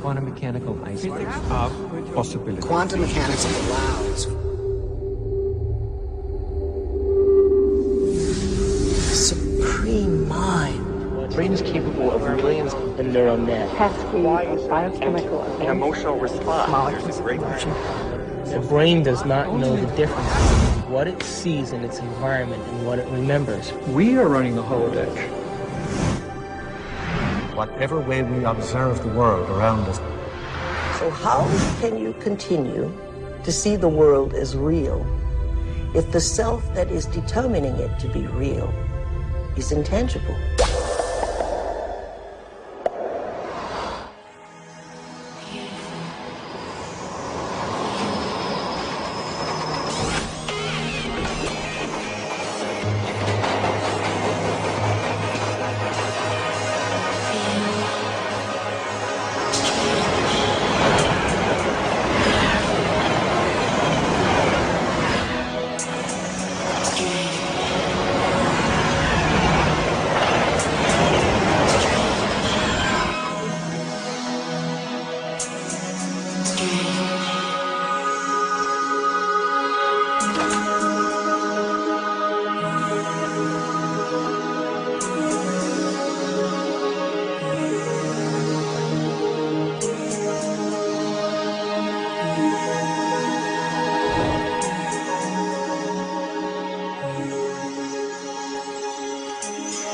quantum mechanical iceberg. Physics of possibility. Quantum mechanics allows supreme mind. The brain is capable of millions of neural nets. Biochemical An emotional response. molecules. The brain does not know the difference between what it sees in its environment and what it remembers. We are running the holodeck. Whatever way we observe the world around us. So how can you continue to see the world as real if the self that is determining it to be real is intangible?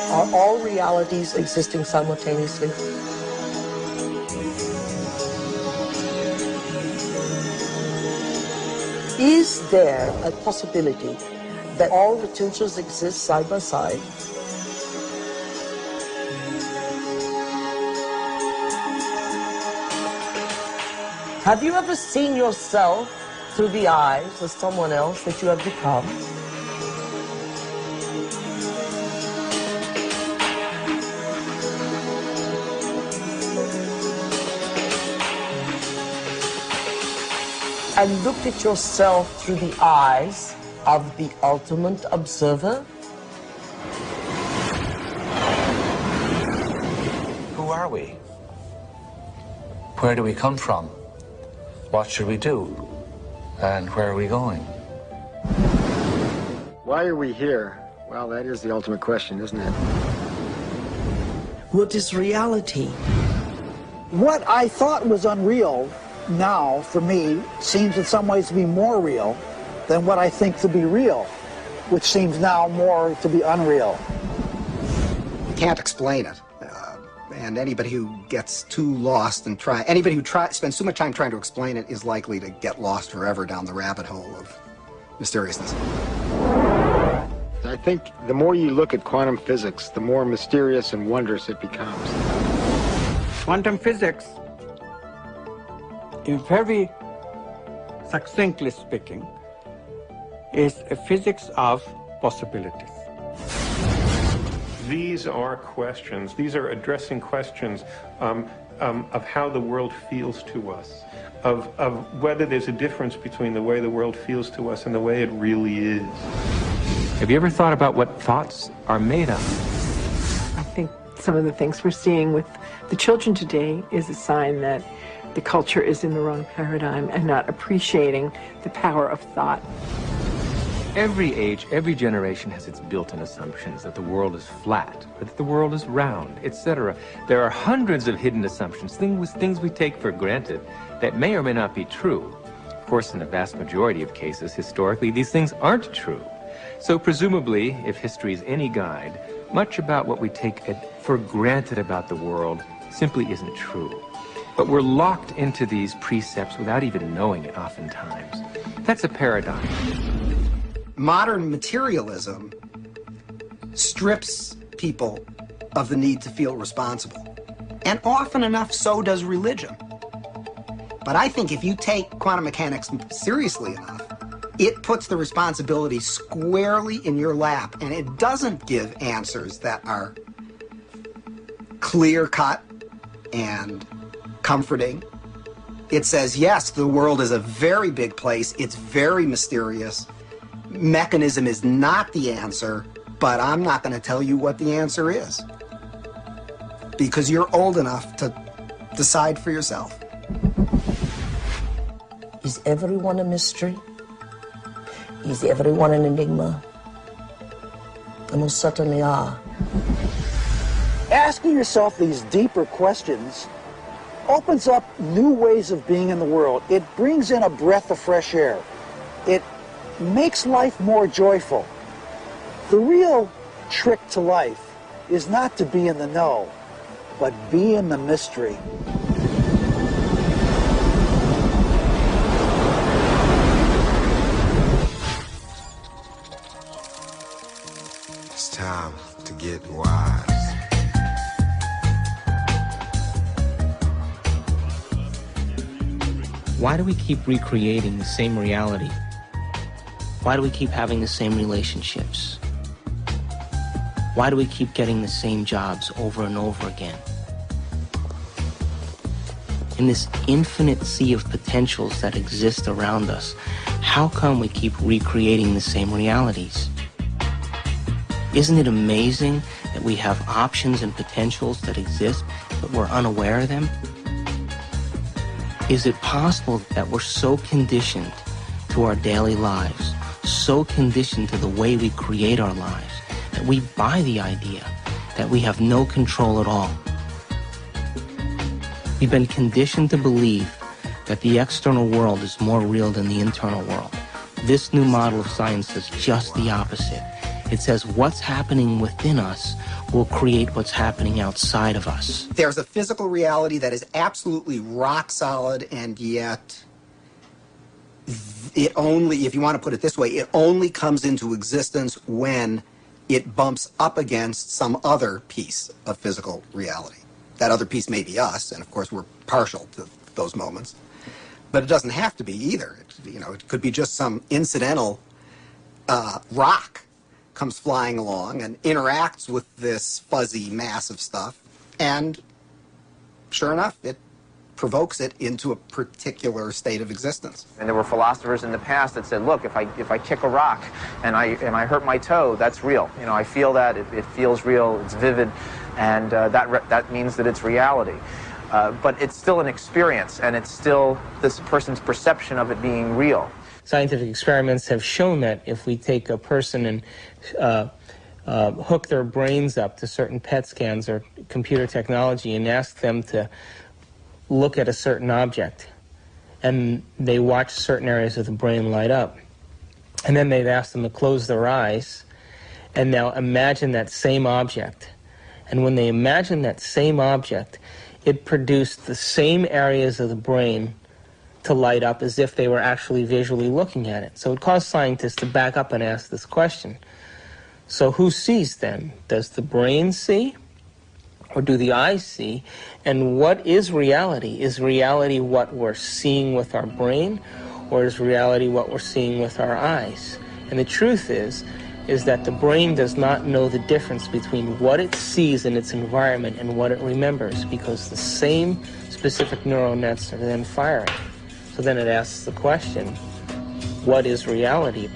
Are all realities existing simultaneously? Is there a possibility that all potentials exist side by side? Have you ever seen yourself through the eyes of someone else that you have become? And looked at yourself through the eyes of the ultimate observer? Who are we? Where do we come from? What should we do? And where are we going? Why are we here? Well, that is the ultimate question, isn't it? What is reality? What I thought was unreal now, for me, seems in some ways to be more real than what I think to be real, which seems now more to be unreal. You can't explain it. And anybody who gets too lost and anybody who spends too much time trying to explain it is likely to get lost forever down the rabbit hole of mysteriousness. I think the more you look at quantum physics, the more mysterious and wondrous it becomes. Quantum physics, in very succinctly speaking, is a physics of possibilities. These are questions, these are addressing questions of how the world feels to us, of whether there's a difference between the way the world feels to us and the way it really is. Have you ever thought about what thoughts are made of? I think some of the things we're seeing with the children today is a sign that the culture is in the wrong paradigm and not appreciating the power of thought. Every age, every generation has its built-in assumptions that the world is flat, or that the world is round, etc. There are hundreds of hidden assumptions, things we take for granted that may or may not be true. Of course, in the vast majority of cases, historically, these things aren't true. So presumably, if history is any guide, much about what we take for granted about the world simply isn't true. But we're locked into these precepts without even knowing it oftentimes. That's a paradox. Modern materialism strips people of the need to feel responsible. And often enough, so does religion. But I think if you take quantum mechanics seriously enough, it puts the responsibility squarely in your lap, and it doesn't give answers that are clear-cut and comforting. It says, yes, the world is a very big place, it's very mysterious, mechanism is not the answer, but I'm not going to tell you what the answer is. Because you're old enough to Decide for yourself. Is everyone a mystery? Is everyone an enigma? They most certainly are. Asking yourself these deeper questions opens up new ways of being in the world. It brings in a breath of fresh air. It makes life more joyful. The real trick to life is not to be in the know, but be in the mystery. It's time to get wise. Why do we keep recreating the same reality? Why do we keep having the same relationships? Why do we keep getting the same jobs over and over again? In this infinite sea of potentials that exist around us, how come we keep recreating the same realities? Isn't it amazing that we have options and potentials that exist, but we're unaware of them? Is it possible that we're so conditioned to our daily lives, so conditioned to the way we create our lives, that we buy the idea that we have no control at all? We've been conditioned to believe that the external world is more real than the internal world. This new model of science says just the opposite. It says what's happening within us will create what's happening outside of us. There's a physical reality that is absolutely rock solid, and yet it only, if you want to put it this way, it only comes into existence when it bumps up against some other piece of physical reality. That other piece may be us, and of course we're partial to those moments. But it doesn't have to be either. It could be just some incidental rock comes flying along and interacts with this fuzzy mass of stuff, and sure enough, it provokes it into a particular state of existence. And there were philosophers in the past that said, look, if I kick a rock and I hurt my toe, that's real. I feel that, it feels real, it's vivid, and that means that it's reality. But it's still an experience, and it's still this person's perception of it being real. Scientific experiments have shown that if we take a person and hook their brains up to certain PET scans or computer technology and ask them to look at a certain object, and they watch certain areas of the brain light up, and then they've asked them to close their eyes and now imagine that same object. And when they imagine that same object, it produced the same areas of the brain to light up as if they were actually visually looking at it. So it caused scientists to back up and ask this question. So who sees then? Does the brain see? Or do the eyes see? And what is reality? Is reality what we're seeing with our brain? Or is reality what we're seeing with our eyes? And the truth is that the brain does not know the difference between what it sees in its environment and what it remembers, because the same specific neural nets are then firing. So then it asks the question, what is reality?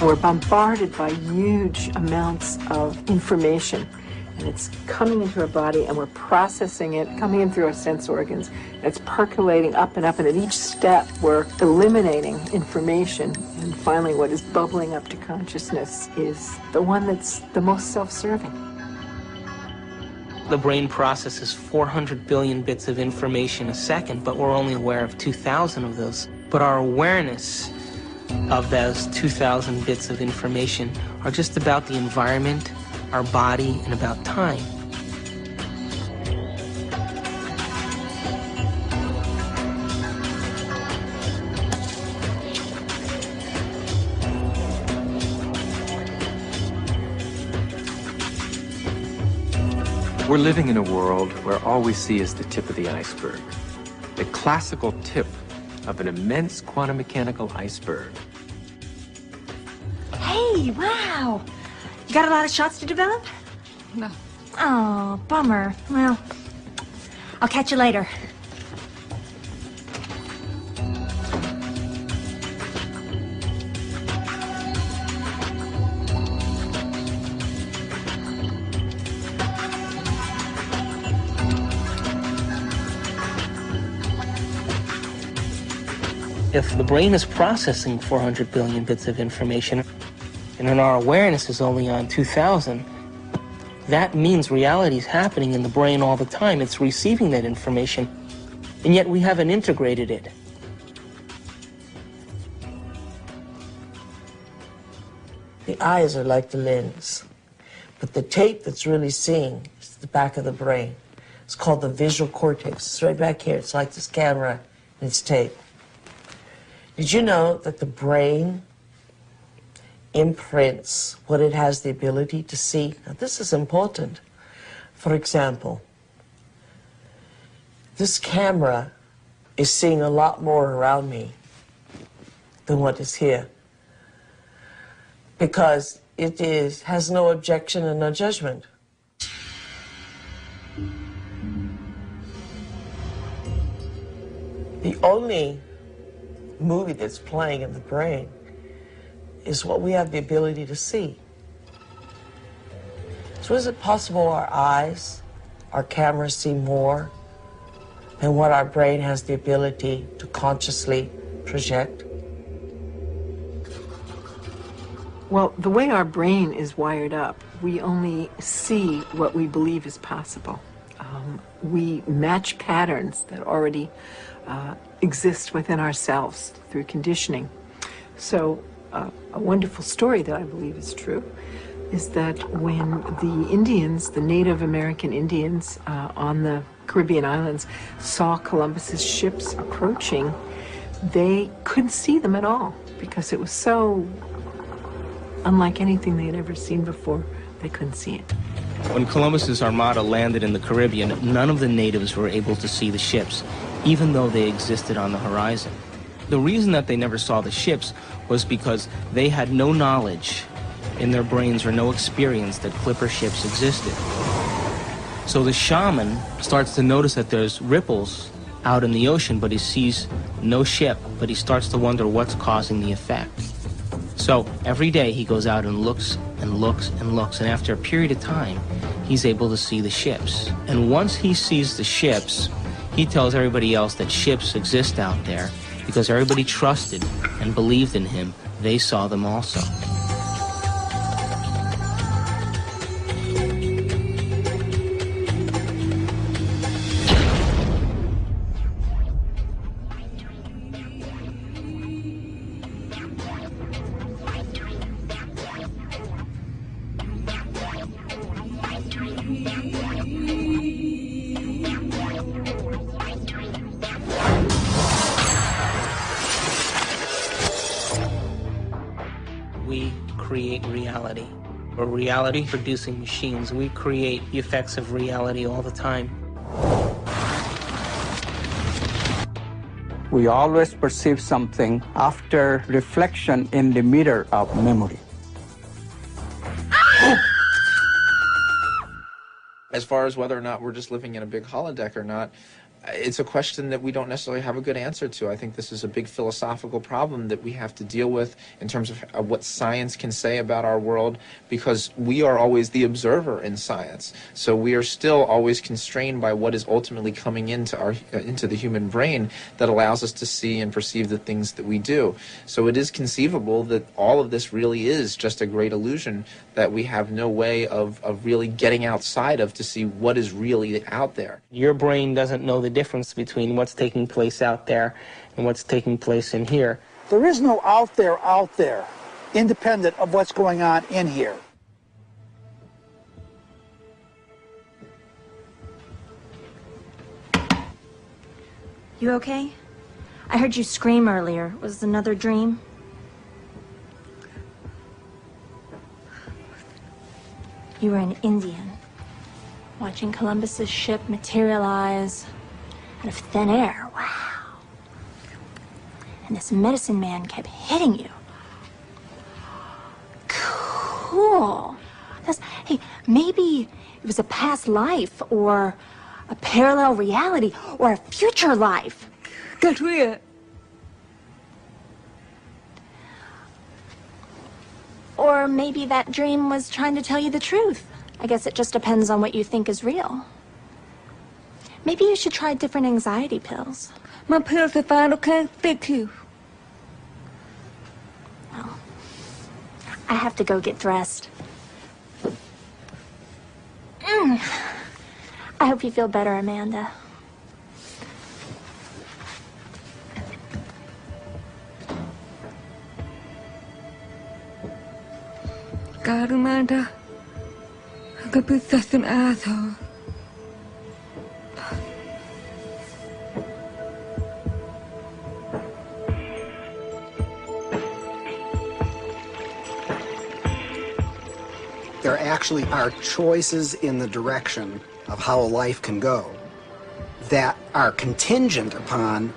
We're bombarded by huge amounts of information, and it's coming into our body, and we're processing it, coming in through our sense organs. It's percolating up, and at each step we're eliminating information, and finally what is bubbling up to consciousness is the one that's the most self-serving. The brain processes 400 billion bits of information a second, but we're only aware of 2,000 of those. But our awareness of those 2,000 bits of information are just about the environment, our body, and about time. We're living in a world where all we see is the tip of the iceberg. The classical tip of an immense quantum mechanical iceberg. Hey, wow! You got a lot of shots to develop? No. Oh, bummer. Well, I'll catch you later. If the brain is processing 400 billion bits of information, and then our awareness is only on 2,000, that means reality is happening in the brain all the time. It's receiving that information, and yet we haven't integrated it. The eyes are like the lens, but the tape that's really seeing is the back of the brain. It's called the visual cortex. It's right back here. It's like this camera and it's tape. Did you know that the brain imprints what it has the ability to see? Now, this is important. For example, this camera is seeing a lot more around me than what is here, because it has no objection and no judgment. The only movie that's playing in the brain is what we have the ability to see. So is it possible our eyes, our cameras see more than what our brain has the ability to consciously project? Well, the way our brain is wired up, we only see what we believe is possible. We match patterns that already exist within ourselves through conditioning. So a wonderful story that I believe is true is that when the Indians, the Native American Indians on the Caribbean islands saw Columbus's ships approaching, they couldn't see them at all because it was so unlike anything they had ever seen before. They couldn't see it. When Columbus's armada landed in the Caribbean, none of the natives were able to see the ships, even though they existed on the horizon. The reason that they never saw the ships was because they had no knowledge in their brains or no experience that clipper ships existed. So the shaman starts to notice that there's ripples out in the ocean, but he sees no ship, but he starts to wonder what's causing the effect. So every day he goes out and looks and looks and looks, and after a period of time, he's able to see the ships. And once he sees the ships, he tells everybody else that ships exist out there because everybody trusted and believed in him. They saw them also. We create reality. We're reality-producing machines. We create the effects of reality all the time. We always perceive something after reflection in the mirror of memory. As far as whether or not we're just living in a big holodeck or not, it's a question that we don't necessarily have a good answer to. I think this is a big philosophical problem that we have to deal with in terms of what science can say about our world, because we are always the observer in science. So we are still always constrained by what is ultimately coming into the human brain that allows us to see and perceive the things that we do. So it is conceivable that all of this really is just a great illusion that we have no way of really getting outside of to see what is really out there. Your brain doesn't know the difference between what's taking place out there and what's taking place in here. There is no out there, independent of what's going on in here. You okay? I heard you scream earlier. Was it another dream? You were an Indian, watching Columbus's ship materialize out of thin air. Wow. And this medicine man kept hitting you. Cool. Hey, maybe it was a past life or a parallel reality or a future life. That's weird. Or maybe that dream was trying to tell you the truth. I guess it just depends on what you think is real. Maybe you should try different anxiety pills. My pills are fine, okay? Thank you. I have to go get dressed. I hope you feel better, Amanda. God, Amanda. I could be such an asshole. There actually are choices in the direction of how a life can go that are contingent upon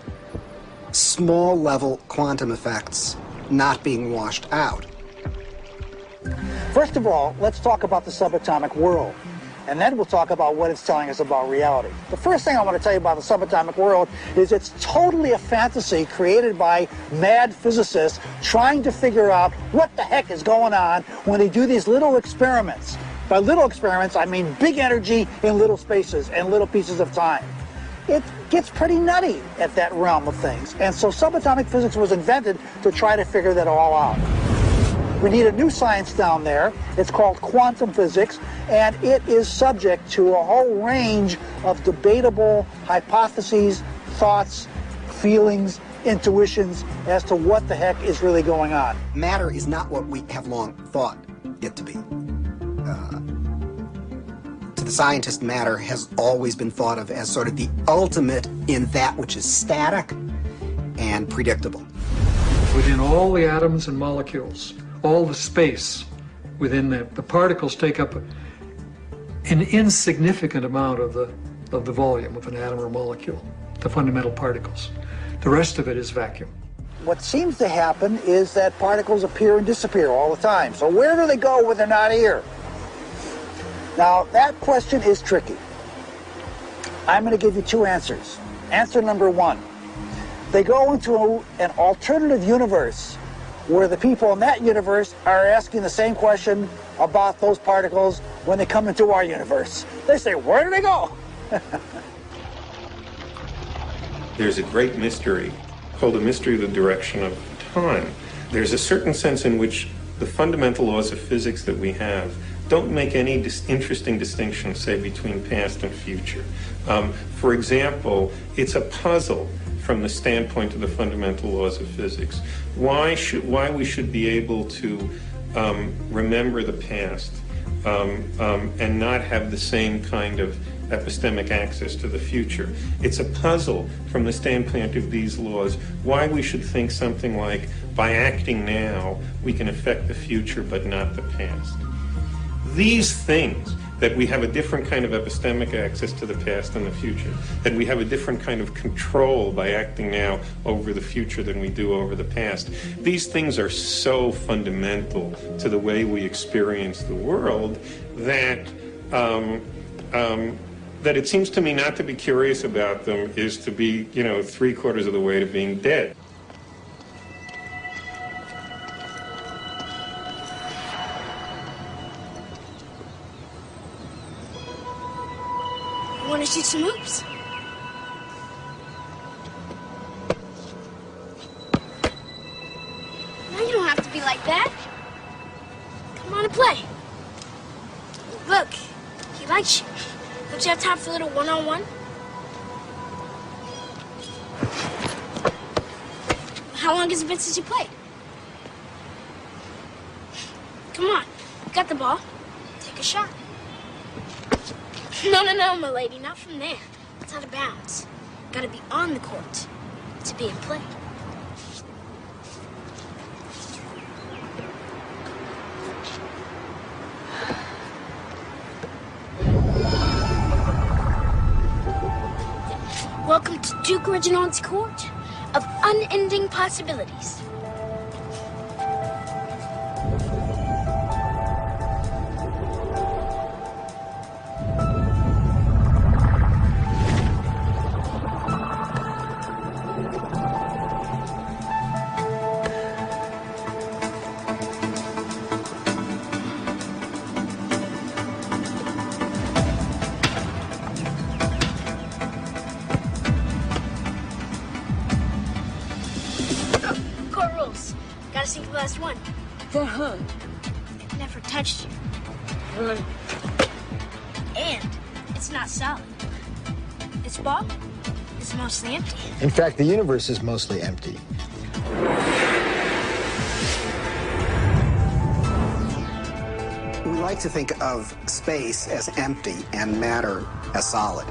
small-level quantum effects not being washed out. First of all, let's talk about the subatomic world, and then we'll talk about what it's telling us about reality. The first thing I want to tell you about the subatomic world is it's totally a fantasy created by mad physicists trying to figure out what the heck is going on when they do these little experiments. By little experiments, I mean big energy in little spaces and little pieces of time. It gets pretty nutty at that realm of things, and so subatomic physics was invented to try to figure that all out. We need a new science down there. It's called quantum physics, and it is subject to a whole range of debatable hypotheses, thoughts, feelings, intuitions as to what the heck is really going on. Matter is not what we have long thought it to be. To the scientist, matter has always been thought of as sort of the ultimate in that which is static and predictable. Within all the atoms and molecules, all the space within that, the particles take up an insignificant amount of the volume of an atom or molecule, the fundamental particles. The rest of it is vacuum. What seems to happen is that particles appear and disappear all the time. So where do they go when they're not here? Now, that question is tricky. I'm going to give you two answers. Answer number one, they go into an alternative universe where the people in that universe are asking the same question about those particles when they come into our universe. They say, where do they go? There's a great mystery called the mystery of the direction of time. There's a certain sense in which the fundamental laws of physics that we have don't make any interesting distinction, say, between past and future. For example, it's a puzzle from the standpoint of the fundamental laws of physics. Why we should be able to remember the past and not have the same kind of epistemic access to the future. It's a puzzle from the standpoint of these laws why we should think something like, by acting now, we can affect the future but not the past. These things, that we have a different kind of epistemic access to the past and the future, that we have a different kind of control by acting now over the future than we do over the past. These things are so fundamental to the way we experience the world that that it seems to me not to be curious about them is to be, 3/4 of the way to being dead. Want to shoot some hoops? No, you don't have to be like that. Come on and play. Look, he likes you. Don't you have time for a little one-on-one? How long has it been since you played? Come on, you got the ball. Take a shot. No, my lady, not from there. It's out of bounds. Gotta be on the court to be in play. Welcome to Duke Reginald's court of unending possibilities. Court rules. Gotta sink the last one. For who? touched you. And it's not solid. This ball is mostly empty. In fact, the universe is mostly empty. We like to think of space as empty and matter as solid.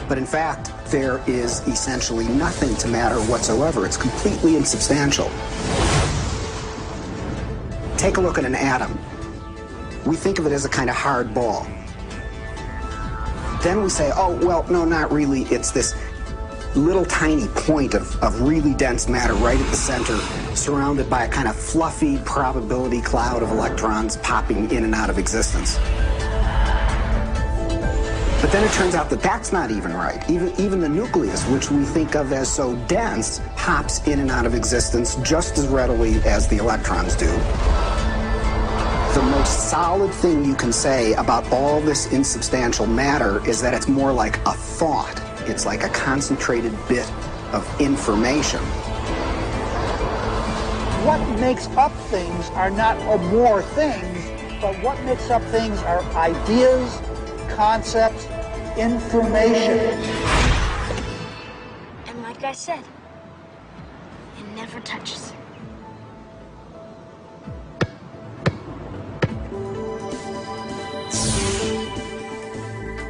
But in fact, there is essentially nothing to matter whatsoever. It's completely insubstantial. Take a look at an atom. We think of it as a kind of hard ball. Then we say, oh, well, no, not really. It's this little tiny point of really dense matter right at the center, surrounded by a kind of fluffy probability cloud of electrons popping in and out of existence. But then it turns out that that's not even right. Even the nucleus, which we think of as so dense, pops in and out of existence just as readily as the electrons do. The most solid thing you can say about all this insubstantial matter is that it's more like a thought. It's like a concentrated bit of information. What makes up things are not more things, but what makes up things are ideas, concepts, information. And like I said, it never touches.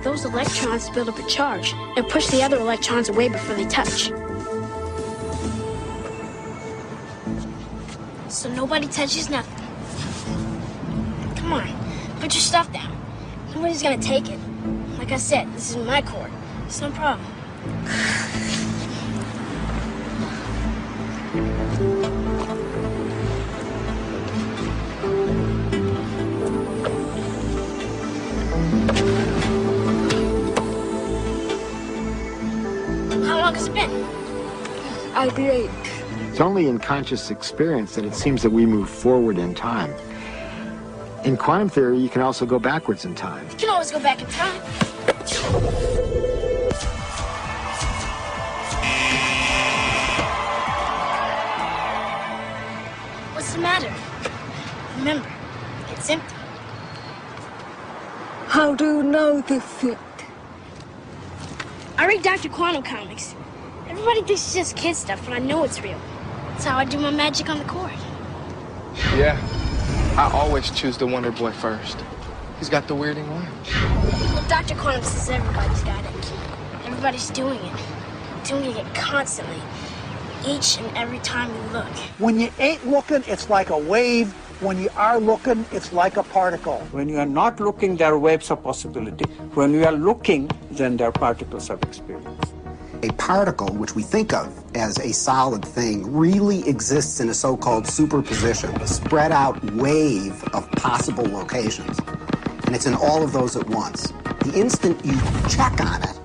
Those electrons build up a charge and push the other electrons away before they touch. So nobody touches nothing. Come on, put your stuff down. Nobody's gonna take it. Like I said, this is my court. It's no problem. How long has it been? I'll be 8. It's only in conscious experience that it seems that we move forward in time. In quantum theory, you can also go backwards in time. You can always go back in time. What's the matter? Remember, it's empty. How do you know this yet? I read Dr. Quantum comics. Everybody thinks it's just kid stuff, but I know it's real. That's how I do my magic on the court. Yeah, I always choose the Wonder Boy first. He's got the weirding line. Well, Dr. Quantum says everybody's got it. Everybody's doing it constantly, each and every time you look. When you ain't looking, it's like a wave. When you are looking, it's like a particle. When you are not looking, there are waves of possibility. When you are looking, then there are particles of experience. A particle, which we think of as a solid thing, really exists in a so-called superposition, a spread out wave of possible locations. And it's in all of those at once. The instant you check on it,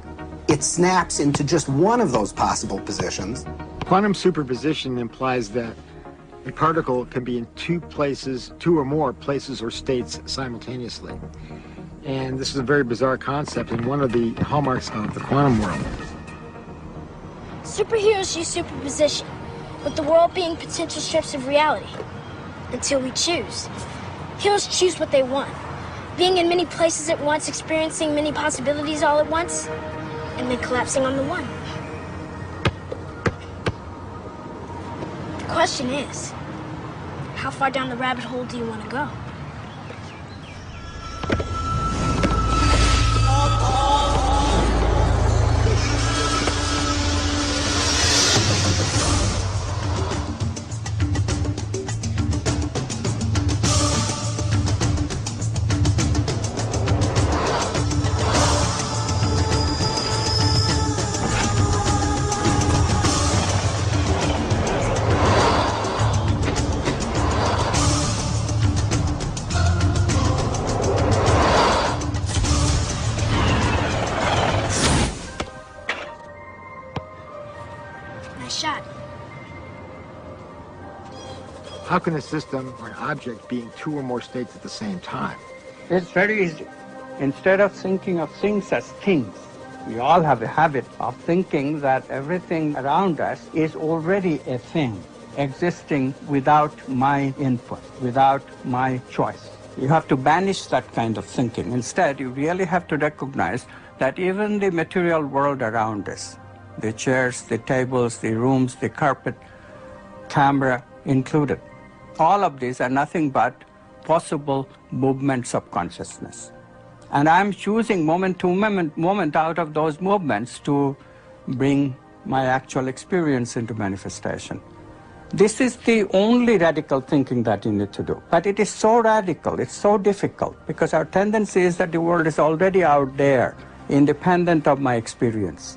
it snaps into just one of those possible positions. Quantum superposition implies that a particle can be in two or more places or states simultaneously. And this is a very bizarre concept and one of the hallmarks of the quantum world. Superheroes use superposition, with the world being potential strips of reality, until we choose. Heroes choose what they want, being in many places at once, experiencing many possibilities all at once, and then collapsing on the one. The question is, how far down the rabbit hole do you want to go? How can a system or an object be in two or more states at the same time? It's very easy. Instead of thinking of things as things, we all have a habit of thinking that everything around us is already a thing, existing without my input, without my choice. You have to banish that kind of thinking. Instead, you really have to recognize that even the material world around us, the chairs, the tables, the rooms, the carpet, camera included, all of these are nothing but possible movements of consciousness. And I'm choosing moment to moment out of those movements to bring my actual experience into manifestation. This is the only radical thinking that you need to do. But it is so radical, it's so difficult, because our tendency is that the world is already out there, independent of my experience.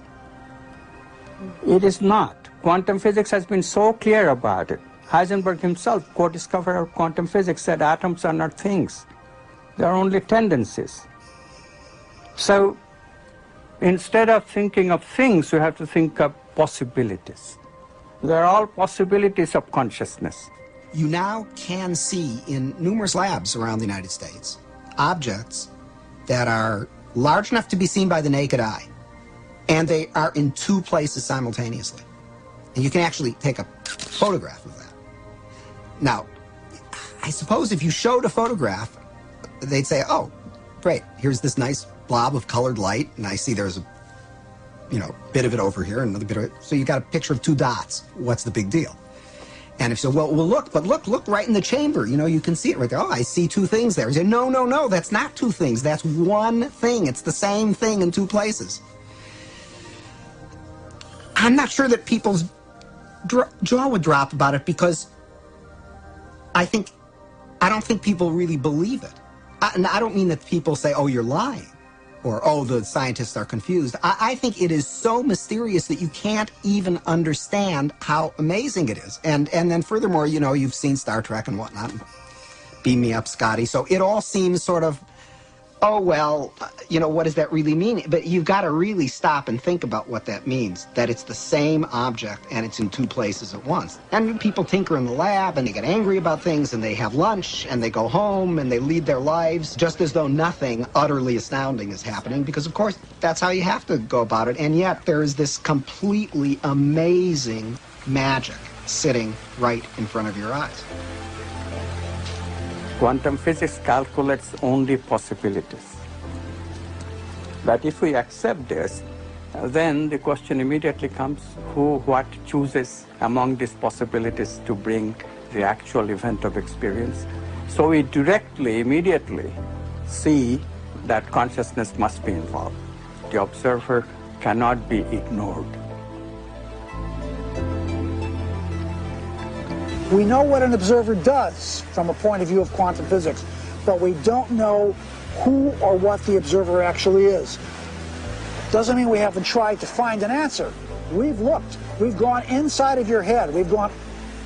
It is not. Quantum physics has been so clear about it. Heisenberg himself, co-discoverer of quantum physics, said atoms are not things. They are only tendencies. So instead of thinking of things, you have to think of possibilities. They're all possibilities of consciousness. You now can see in numerous labs around the United States objects that are large enough to be seen by the naked eye, and they are in two places simultaneously. And you can actually take a photograph of that. Now, I suppose if you showed a photograph, they'd say, oh, great, here's this nice blob of colored light, and I see there's a bit of it over here, and another bit of it. So you got a picture of two dots. What's the big deal? And if so, well, look right in the chamber. You can see it right there. Oh, I see two things there. You say, no, that's not two things. That's one thing. It's the same thing in two places. I'm not sure that people's jaw would drop about it, because I don't think people really believe it. And I don't mean that people say, oh, you're lying, or, oh, the scientists are confused. I think it is so mysterious that you can't even understand how amazing it is. And then furthermore, you've seen Star Trek and whatnot. Beam me up, Scotty. So it all seems sort of, oh, well, what does that really mean? But you've got to really stop and think about what that means, that it's the same object and it's in two places at once. And people tinker in the lab and they get angry about things and they have lunch and they go home and they lead their lives just as though nothing utterly astounding is happening, because, of course, that's how you have to go about it. And yet there is this completely amazing magic sitting right in front of your eyes. Quantum physics calculates only possibilities. But if we accept this, then the question immediately comes, what chooses among these possibilities to bring the actual event of experience? So we immediately see that consciousness must be involved. The observer cannot be ignored. We know what an observer does from a point of view of quantum physics, but we don't know who or what the observer actually is. Doesn't mean we haven't tried to find an answer. We've looked. We've gone inside of your head. We've gone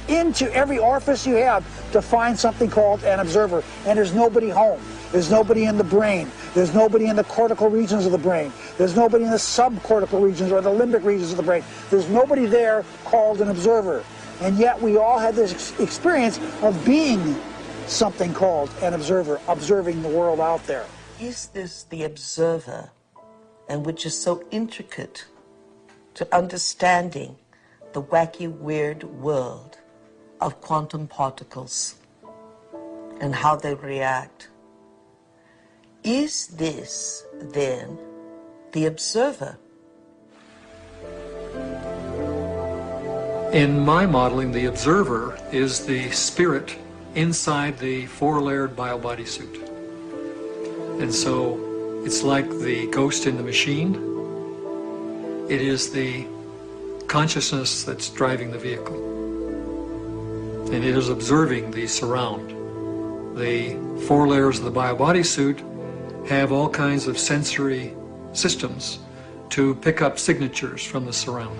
into every orifice you have to find something called an observer, and there's nobody home. There's nobody in the brain. There's nobody in the cortical regions of the brain. There's nobody in the subcortical regions or the limbic regions of the brain. There's nobody there called an observer. And yet we all had this experience of being something called an observer, observing the world out there. Is this the observer, and which is so intricate to understanding the wacky, weird world of quantum particles and how they react? Is this, then, the observer? In my modeling, the observer is the spirit inside the four-layered bio-body suit. And so it's like the ghost in the machine. It is the consciousness that's driving the vehicle. And it is observing the surround. The four layers of the bio-body suit have all kinds of sensory systems to pick up signatures from the surround.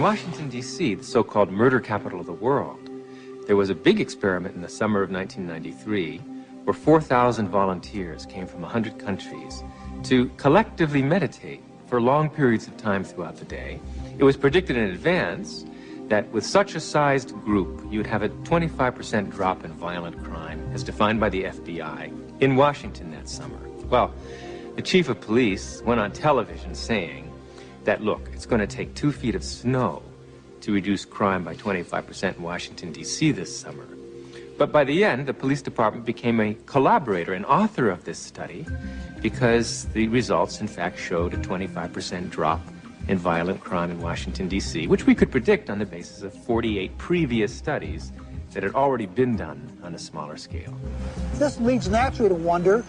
Washington, D.C., the so-called murder capital of the world, there was a big experiment in the summer of 1993 where 4,000 volunteers came from 100 countries to collectively meditate for long periods of time throughout the day. It was predicted in advance that with such a sized group, you'd have a 25% drop in violent crime, as defined by the FBI, in Washington that summer. Well, the chief of police went on television saying that, look, it's going to take 2 feet of snow to reduce crime by 25% in Washington, D.C. this summer. But by the end, the police department became a collaborator and author of this study because the results, in fact, showed a 25% drop in violent crime in Washington, D.C., which we could predict on the basis of 48 previous studies that had already been done on a smaller scale. This leads naturally to wonder,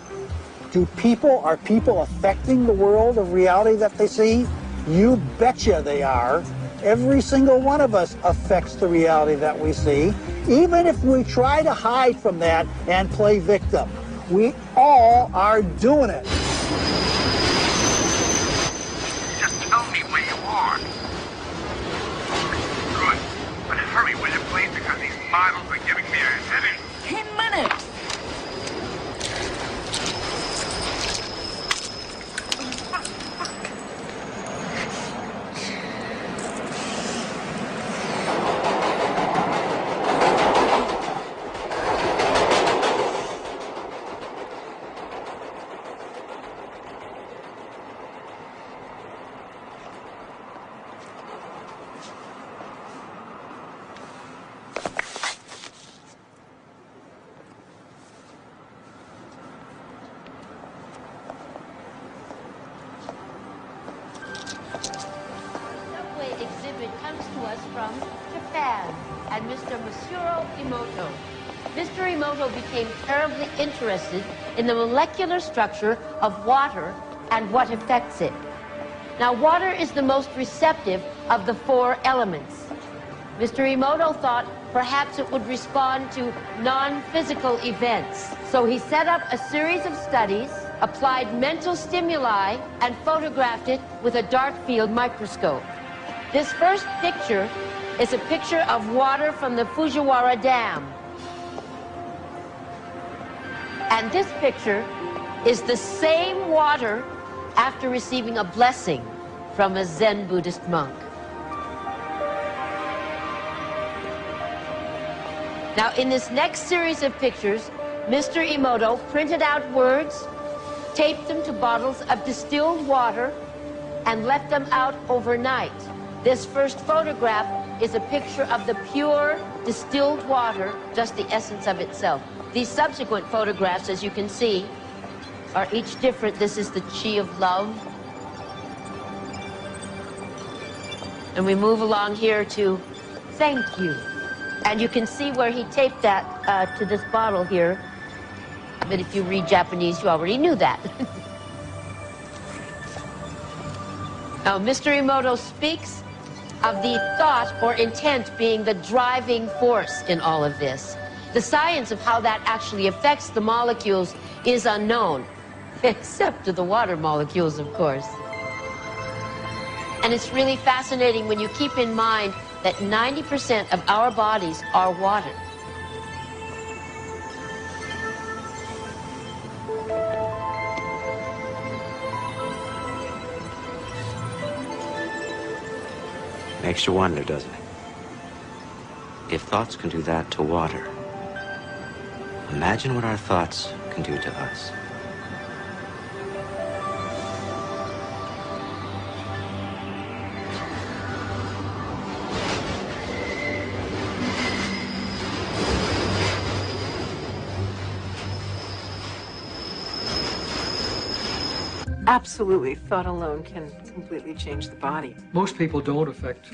are people affecting the world of reality that they see? You betcha they are. Every single one of us affects the reality that we see, even if we try to hide from that and play victim. We all are doing it. Just tell me where you are. Good. But hurry, will you, please, because these models are giving me a headache. 10 minutes. Interested in the molecular structure of water and what affects it. Now, water is the most receptive of the 4 elements. Mr. Emoto thought perhaps it would respond to non-physical events. So he set up a series of studies, applied mental stimuli, and photographed it with a dark field microscope. This first picture is a picture of water from the Fujiwara Dam. And this picture is the same water after receiving a blessing from a Zen Buddhist monk. Now, in this next series of pictures, Mr. Emoto printed out words, taped them to bottles of distilled water, and left them out overnight. This first photograph is a picture of the pure distilled water, just the essence of itself. These subsequent photographs, as you can see, are each different. This is the chi of love. And we move along here to thank you. And you can see where he taped that to this bottle here. But if you read Japanese, you already knew that. Now, Mr. Emoto speaks of the thought or intent being the driving force in all of this. The science of how that actually affects the molecules is unknown, except to the water molecules, of course. And it's really fascinating when you keep in mind that 90% of our bodies are water. Makes you wonder, doesn't it? If thoughts can do that to water, imagine what our thoughts can do to us. Absolutely, thought alone can completely change the body. Most people don't affect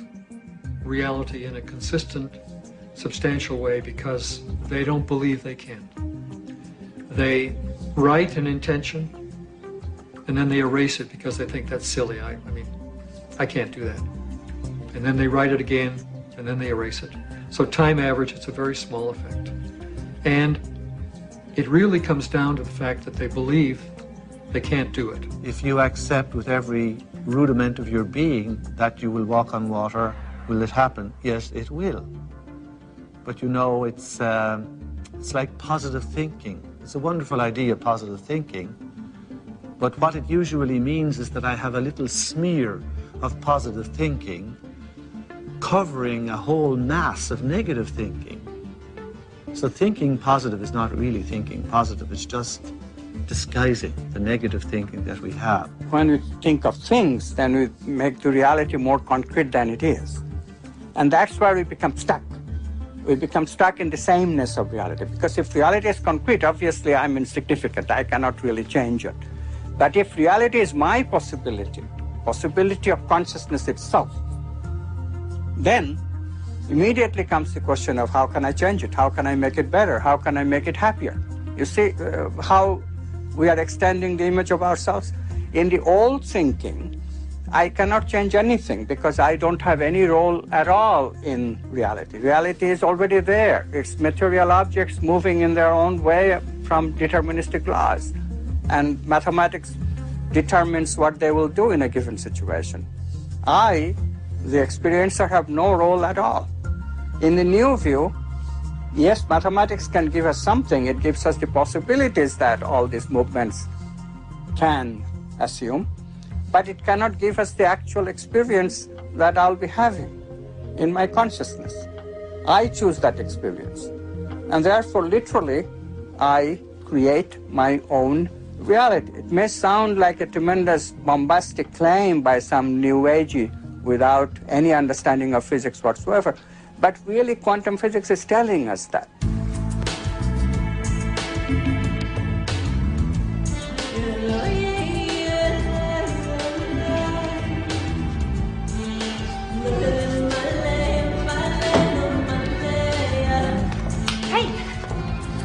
reality in a consistent, substantial way because they don't believe they can. They write an intention and then they erase it because they think that's silly. I mean, I can't do that. And then they write it again and then they erase it. So time average, it's a very small effect. And it really comes down to the fact that they believe they can't do it. If you accept with every rudiment of your being that you will walk on water Will it happen? Yes, it will. But you know, it's like positive thinking. It's a wonderful idea, positive thinking. But what it usually means is that I have a little smear of positive thinking covering a whole mass of negative thinking. So thinking positive is not really thinking positive. It's just disguising the negative thinking that we have. When we think of things, then we make the reality more concrete than it is. And that's where we become stuck. We become stuck in the sameness of reality. Because if reality is concrete, obviously I'm insignificant. I cannot really change it. But if reality is my possibility of consciousness itself, then immediately comes the question of how can I change it? How can I make it better? How can I make it happier? You see how we are extending the image of ourselves? In the old thinking, I cannot change anything because I don't have any role at all in reality. Reality is already there. It's material objects moving in their own way from deterministic laws. And mathematics determines what they will do in a given situation. I, the experiencer, have no role at all. In the new view, yes, mathematics can give us something. It gives us the possibilities that all these movements can assume, but it cannot give us the actual experience that I'll be having in my consciousness. I choose that experience. And therefore, literally, I create my own reality. It may sound like a tremendous bombastic claim by some new agey without any understanding of physics whatsoever, but really quantum physics is telling us that. Hey,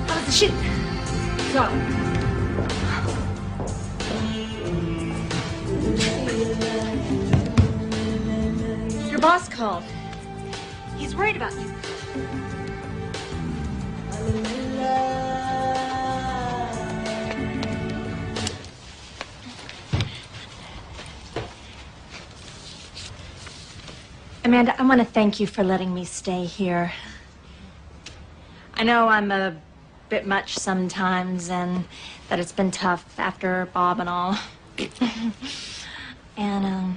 how was the shoot? So. Your boss called. He's worried about you. Amanda, I want to thank you for letting me stay here. I know I'm a bit much sometimes and that it's been tough after Bob and all. And,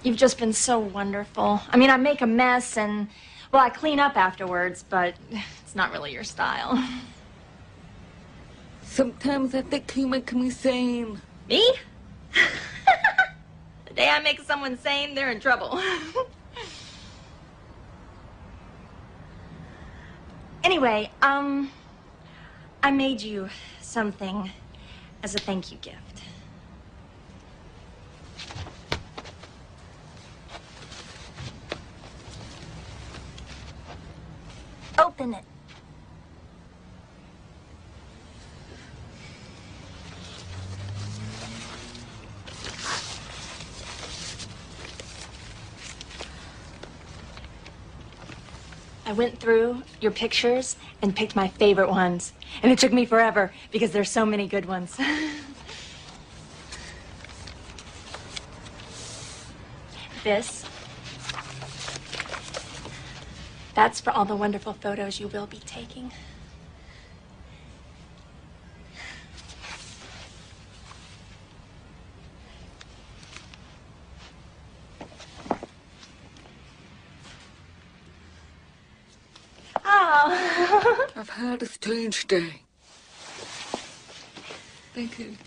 you've just been so wonderful. I mean, I make a mess and, well, I clean up afterwards, but it's not really your style. Sometimes I think you make me sane. Me? The day I make someone sane, they're in trouble. Anyway, I made you something as a thank you gift. Open it. I went through your pictures and picked my favorite ones. And it took me forever because there's so many good ones. This. That's for all the wonderful photos you will be taking. Oh. I've had a strange day. Thank you.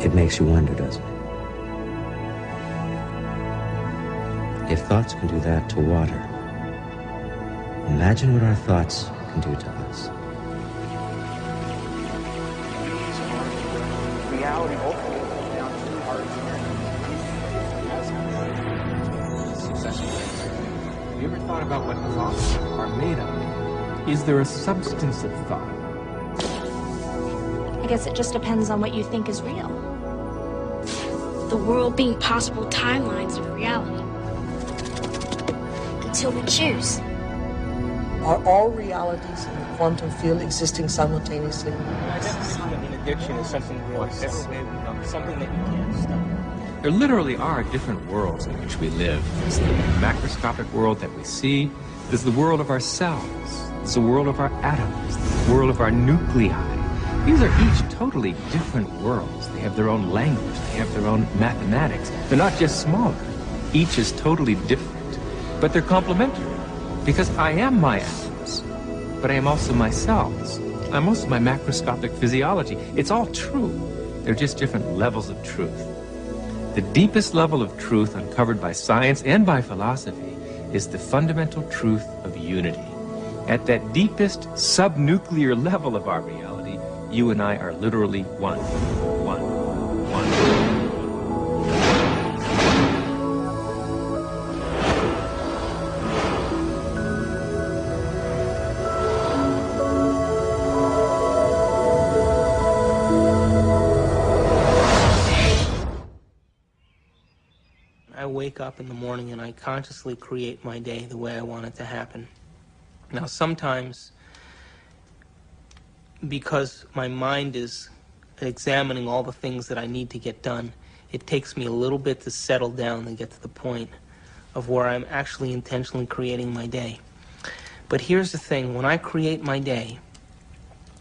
It makes you wonder, doesn't it? If thoughts can do that to water, imagine what our thoughts can do to us. Reality ultimately comes down to our experience. Have you ever thought about what thoughts are made of? Is there a substance of thought? I guess it just depends on what you think is real. The world being possible timelines of reality. Until we choose. Are all realities in the quantum field existing simultaneously? I definitely think addiction is something really something that you can't stop. There literally are different worlds in which we live. There's the macroscopic world that we see. There's the world of our cells. There's the world of our atoms. There's the world of our nuclei. These are each totally different worlds. They have their own language. They have their own mathematics. They're not just smaller. Each is totally different. But they're complementary. Because I am my atoms. But I am also my cells. I'm also my macroscopic physiology. It's all true. They're just different levels of truth. The deepest level of truth uncovered by science and by philosophy is the fundamental truth of unity. At that deepest subnuclear level of our reality, you and I are literally one. I wake up in the morning and I consciously create my day the way I want it to happen. Now, sometimes, because my mind is examining all the things that I need to get done, it takes me a little bit to settle down and get to the point of where I'm actually intentionally creating my day. But here's the thing, when I create my day,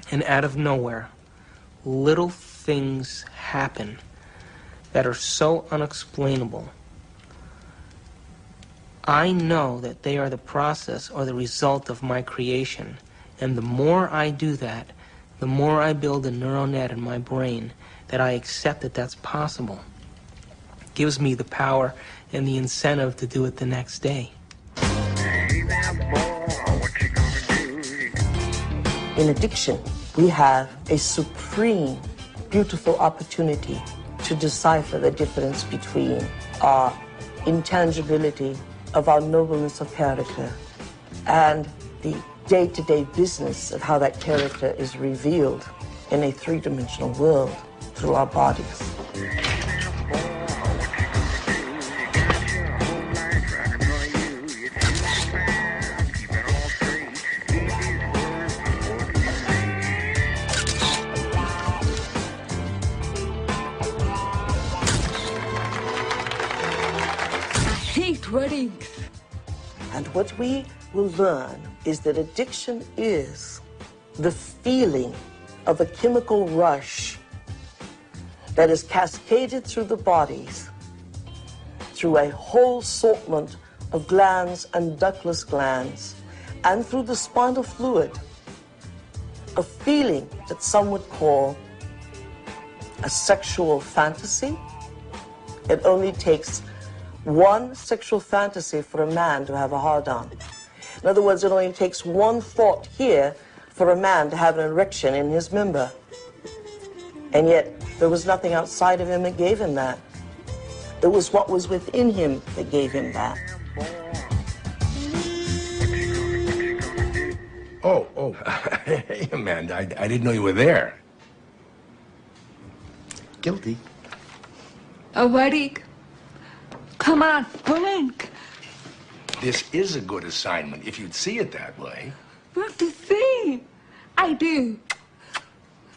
and out of nowhere, little things happen that are so unexplainable, I know that they are the process or the result of my creation. And the more I do that, the more I build a neural net in my brain that I accept that that's possible. It gives me the power and the incentive to do it the next day. In addiction, we have a supreme, beautiful opportunity to decipher the difference between our intangibility of our nobleness of character and the day-to-day business of how that character is revealed in a three-dimensional world through our bodies. And what we will learn is that addiction is the feeling of a chemical rush that is cascaded through the bodies through a whole assortment of glands and ductless glands and through the spinal fluid, a feeling that some would call a sexual fantasy. It only takes one sexual fantasy for a man to have a hard-on. In other words, it only takes one thought here for a man to have an erection in his member. And yet, there was nothing outside of him that gave him that. It was what was within him that gave him that. Oh, hey, Amanda, I didn't know you were there. Guilty. Awake. Come on, blink. This is a good assignment, if you'd see it that way. What to see? I do.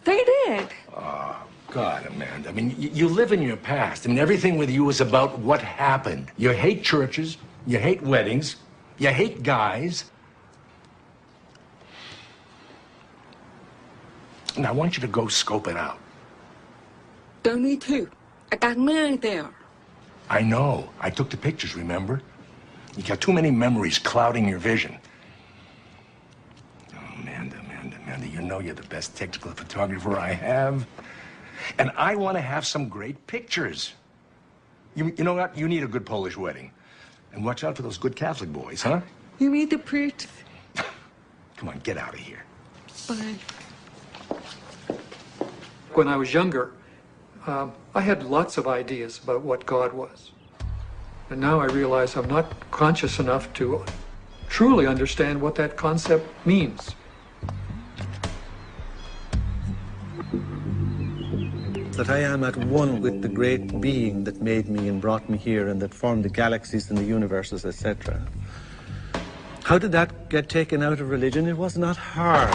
They did. Oh, God, Amanda. I mean, you live in your past. I mean, everything with you is about what happened. You hate churches. You hate weddings. You hate guys. Now, I want you to go scope it out. Don't need to. I got mine there. I know. I took the pictures, remember? You got too many memories clouding your vision. Oh, Amanda, you know you're the best technical photographer I have. And I want to have some great pictures. You know what? You need a good Polish wedding. And watch out for those good Catholic boys, huh? You need the priest. Come on, get out of here. Bye. When I was younger, I had lots of ideas about what God was. And now I realize I'm not conscious enough to truly understand what that concept means. That I am at one with the great being that made me and brought me here and that formed the galaxies and the universes, etc. How did that get taken out of religion? It was not hard.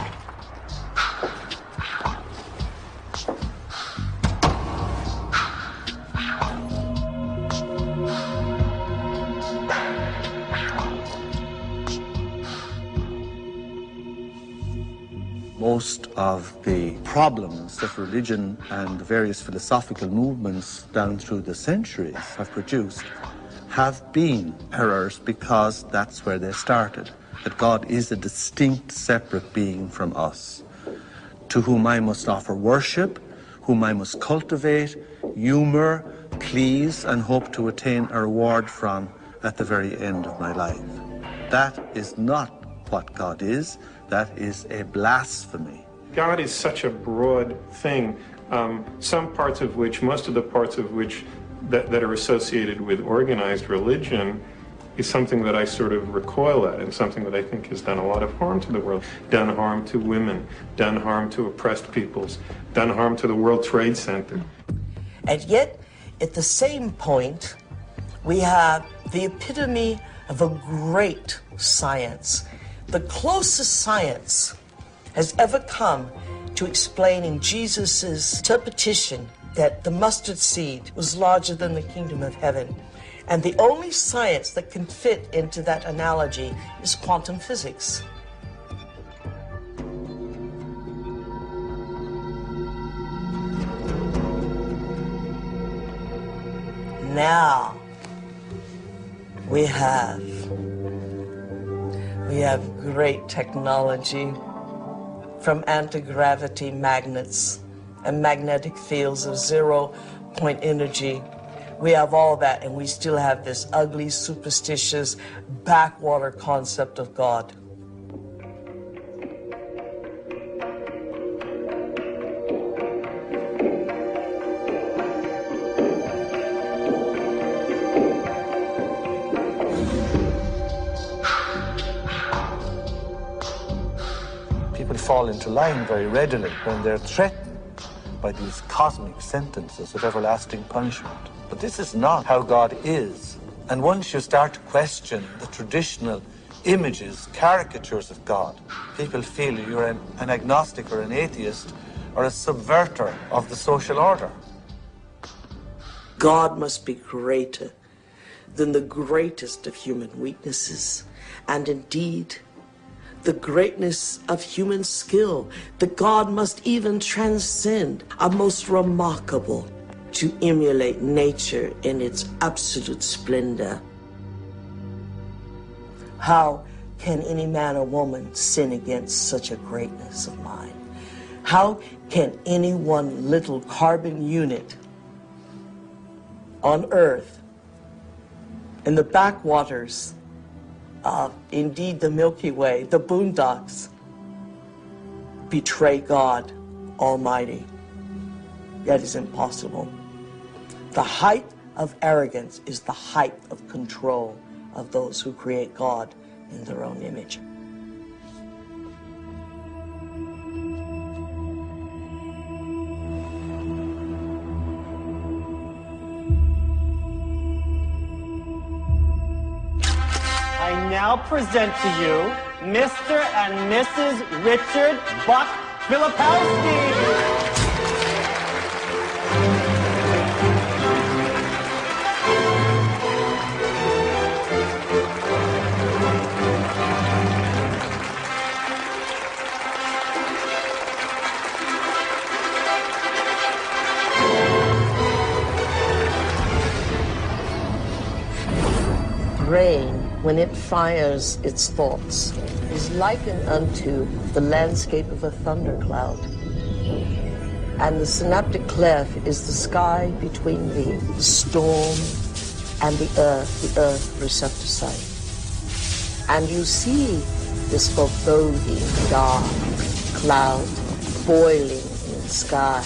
Most of the problems that religion and the various philosophical movements down through the centuries have produced have been errors because that's where they started. That God is a distinct, separate being from us, to whom I must offer worship, whom I must cultivate, humor, please, and hope to attain a reward from at the very end of my life. That is not what God is. That is a blasphemy. God is such a broad thing, some parts of which, most of the parts of which that are associated with organized religion is something that I sort of recoil at and something that I think has done a lot of harm to the world, done harm to women, done harm to oppressed peoples, done harm to the World Trade Center. And yet, at the same point, we have the epitome of a great science. The closest science has ever come to explaining Jesus' interpretation that the mustard seed was larger than the kingdom of heaven. And the only science that can fit into that analogy is quantum physics. Now, we have great technology, from anti-gravity magnets and magnetic fields of zero-point energy. We have all that, and we still have this ugly, superstitious, backwater concept of God. Fall into line very readily when they're threatened by these cosmic sentences of everlasting punishment. But this is not how God is. And once you start to question the traditional images, caricatures of God, people feel you're an agnostic or an atheist or a subverter of the social order. God must be greater than the greatest of human weaknesses, and indeed, the greatness of human skill, that God must even transcend, are most remarkable to emulate nature in its absolute splendor. How can any man or woman sin against such a greatness of mind? How can any one little carbon unit on Earth, in the backwaters of, indeed, the Milky Way, the boondocks, betray God Almighty? That is impossible. The height of arrogance is the height of control of those who create God in their own image. I now present to you Mr. and Mrs. Richard Buck Filipowski. Brain, when it fires its thoughts, is likened unto the landscape of a thundercloud. And the synaptic cleft is the sky between the storm and the earth receptor site. And you see this foreboding dark cloud boiling in the sky.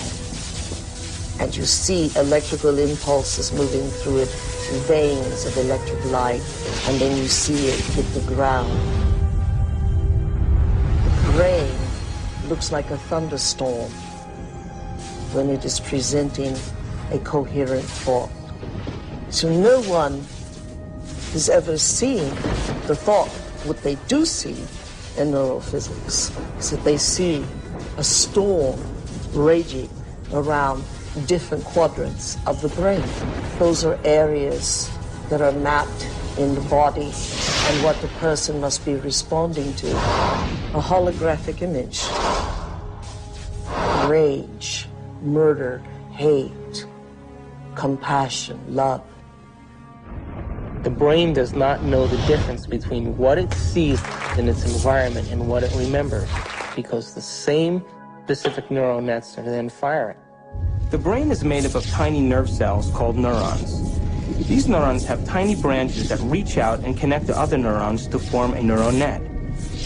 And you see electrical impulses moving through it, veins of electric light, and then you see it hit the ground. brain looks like a thunderstorm when it is presenting a coherent thought. So no one has ever seen the thought. What they do see in neurophysics is that they see a storm raging around different quadrants of the brain. Those are areas that are mapped in the body and what the person must be responding to. A holographic image. Rage, murder, hate, compassion, love. The brain does not know the difference between what it sees in its environment and what it remembers, because the same specific neural nets are then firing. The brain is made up of tiny nerve cells called neurons. These neurons have tiny branches that reach out and connect to other neurons to form a neural net.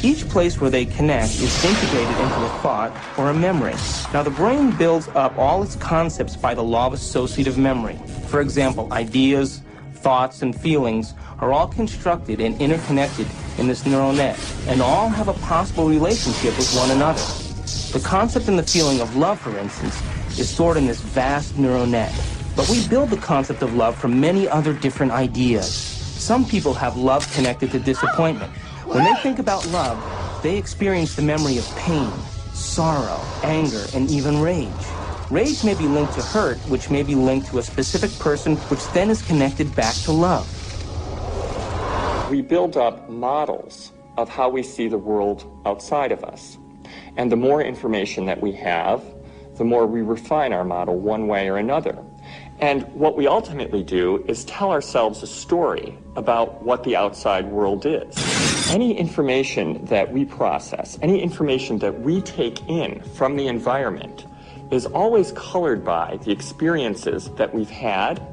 Each place where they connect is integrated into a thought or a memory. Now, the brain builds up all its concepts by the law of associative memory. For example, ideas, thoughts, and feelings are all constructed and interconnected in this neural net, and all have a possible relationship with one another. The concept and the feeling of love, for instance, is stored in this vast neural net. But we build the concept of love from many other different ideas. Some people have love connected to disappointment. When they think about love, they experience the memory of pain, sorrow, anger, and even rage. Rage may be linked to hurt, which may be linked to a specific person, which then is connected back to love. We build up models of how we see the world outside of us. And the more information that we have, the more we refine our model one way or another. And what we ultimately do is tell ourselves a story about what the outside world is. Any information that we process, any information that we take in from the environment is always colored by the experiences that we've had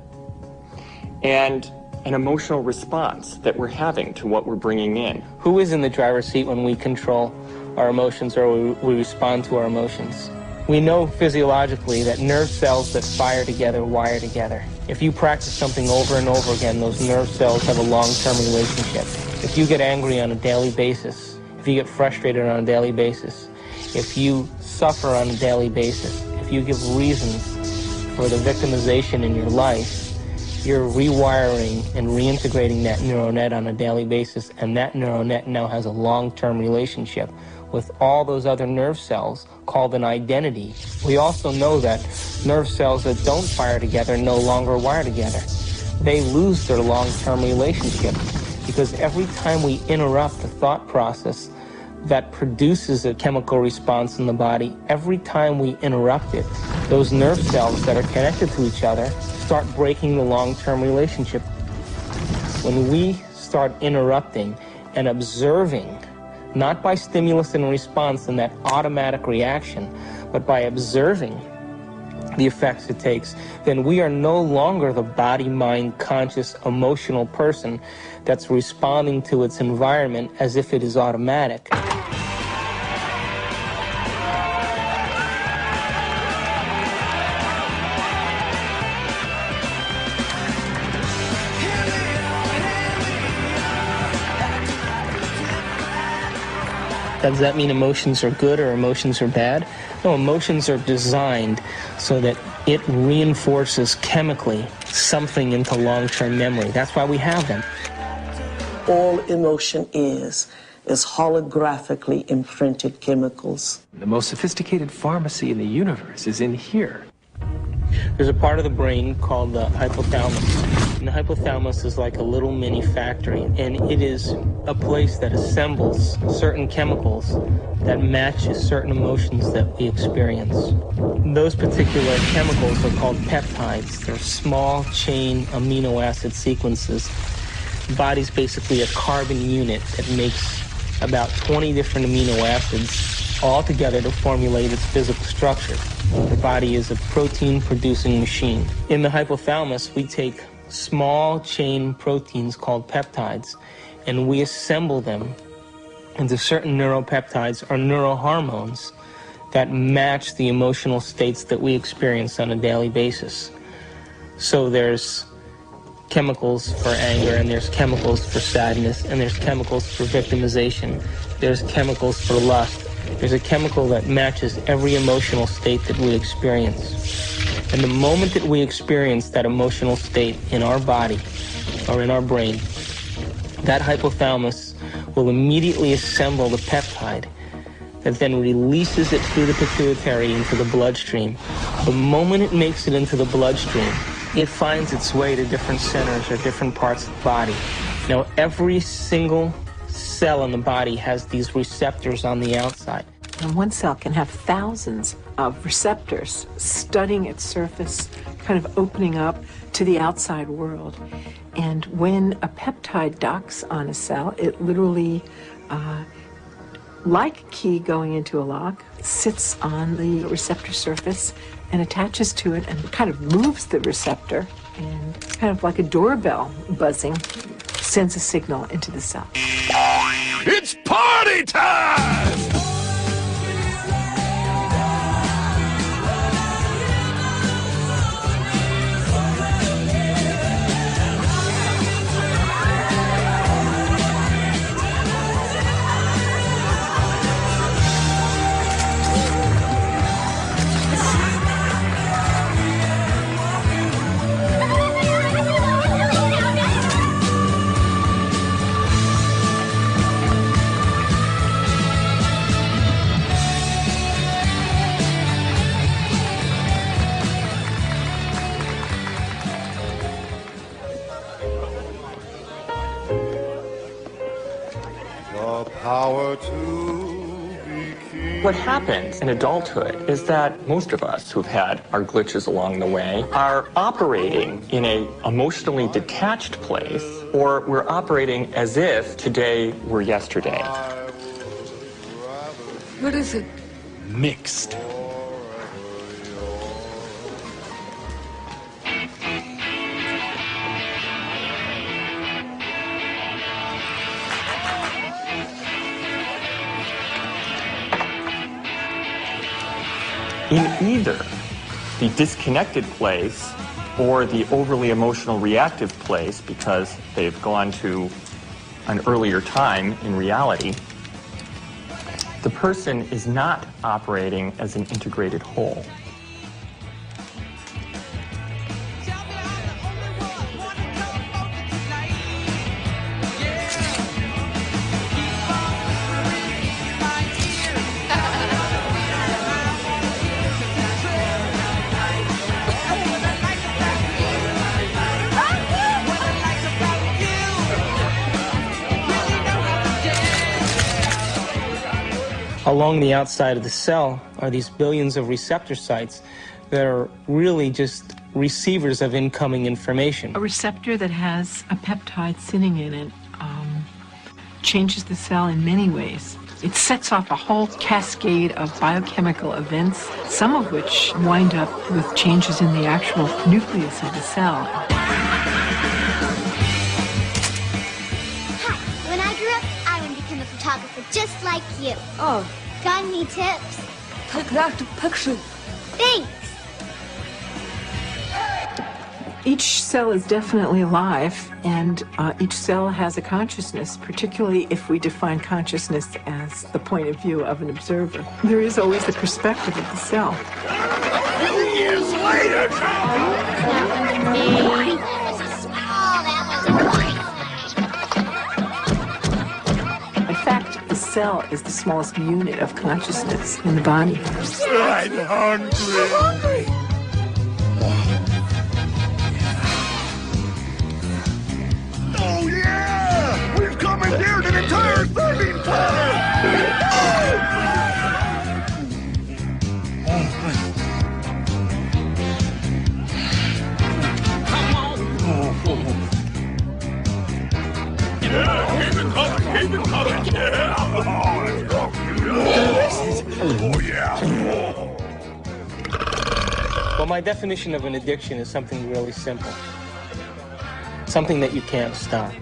and an emotional response that we're having to what we're bringing in. Who is in the driver's seat when we control our emotions or we respond to our emotions? We know physiologically that nerve cells that fire together wire together. If you practice something over and over again, those nerve cells have a long-term relationship. If you get angry on a daily basis, if you get frustrated on a daily basis, if you suffer on a daily basis, if you give reasons for the victimization in your life, you're rewiring and reintegrating that neural net on a daily basis, and that neural net now has a long-term relationship with all those other nerve cells called an identity. We also know that nerve cells that don't fire together no longer wire together. They lose their long-term relationship because every time we interrupt the thought process that produces a chemical response in the body, every time we interrupt it, those nerve cells that are connected to each other start breaking the long-term relationship. When we start interrupting and observing, not by stimulus and response and that automatic reaction, but by observing the effects it takes, then we are no longer the body, mind, conscious, emotional person that's responding to its environment as if it is automatic. Does that mean emotions are good or emotions are bad? No, emotions are designed so that it reinforces chemically something into long-term memory. That's why we have them. All emotion is holographically imprinted chemicals. The most sophisticated pharmacy in the universe is in here. There's a part of the brain called the hypothalamus. And the hypothalamus is like a little mini factory, and it is a place that assembles certain chemicals that match certain emotions that we experience. Those particular chemicals are called peptides. They're small chain amino acid sequences. The body's basically a carbon unit that makes about 20 different amino acids all together to formulate its physical structure. The body is a protein-producing machine. In the hypothalamus, we take small chain proteins called peptides, and we assemble them into certain neuropeptides or neurohormones that match the emotional states that we experience on a daily basis. So there's chemicals for anger, and there's chemicals for sadness, and there's chemicals for victimization, there's chemicals for lust, there's a chemical that matches every emotional state that we experience. And the moment that we experience that emotional state in our body or in our brain, that hypothalamus will immediately assemble the peptide that then releases it through the pituitary into the bloodstream. The moment it makes it into the bloodstream, it finds its way to different centers or different parts of the body. Now, every single cell in the body has these receptors on the outside. And one cell can have thousands of receptors studying its surface, kind of opening up to the outside world. And when a peptide docks on a cell, it literally, like a key going into a lock, sits on the receptor surface and attaches to it and kind of moves the receptor, and kind of like a doorbell buzzing, sends a signal into the cell. It's party time! What happens in adulthood is that most of us who've had our glitches along the way are operating in an emotionally detached place, or we're operating as if today were yesterday. What is it? Mixed. In either the disconnected place or the overly emotional reactive place, because they've gone to an earlier time in reality, the person is not operating as an integrated whole. Along the outside of the cell are these billions of receptor sites that are really just receivers of incoming information. A receptor that has a peptide sitting in it changes the cell in many ways. It sets off a whole cascade of biochemical events, some of which wind up with changes in the actual nucleus of the cell. Hi, when I grew up, I want to become a photographer just like you. Oh. Got any tips? Take lots of pictures. Thanks. Each cell is definitely alive, and each cell has a consciousness, particularly if we define consciousness as the point of view of an observer. There is always the perspective of the cell. 2 years later! In fact, the cell is the smallest unit of consciousness in the body. I'm hungry. Oh yeah! We've commandeered an entire serving planet! Yeah, keep it coming, keep it coming! Yeah! Oh, let's go! Oh yeah! Well, my definition of an addiction is something really simple. Something that you can't stop.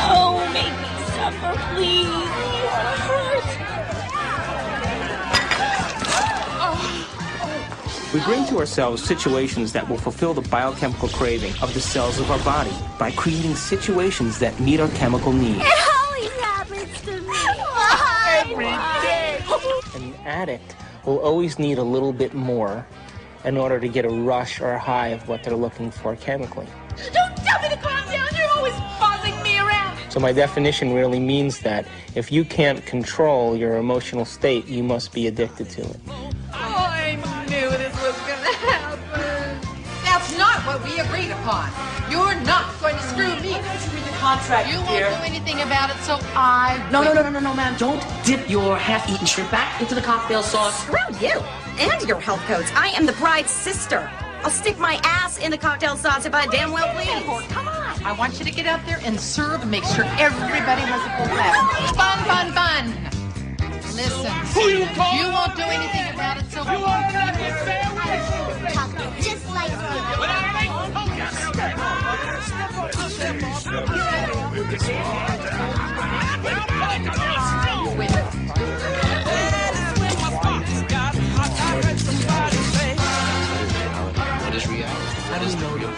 Oh, make me suffer, please. It hurts. We bring to ourselves situations that will fulfill the biochemical craving of the cells of our body by creating situations that meet our chemical needs. It always addict will always need a little bit more in order to get a rush or a high of what they're looking for chemically. Don't tell me to calm down. You're always bossing me around. So my definition really means that if you can't control your emotional state, you must be addicted to it. Oh, I knew this was going to happen. That's not what we agreed upon. You're not going to screw me. Why don't you read the contract, You dear? won't do anything about it, so I No, will. no, ma'am. Don't dip your half-eaten shrimp back into the cocktail sauce. Screw you and your health codes. I am the bride's sister. I'll stick my ass in the cocktail sauce if I damn well please. Come on. I want you to get out there and serve and make sure everybody has a full glass. Fun, fun, fun. Listen, you won't do anything about it, so You are not the sandwich. Talking just like you. But I make What is reality? How does know your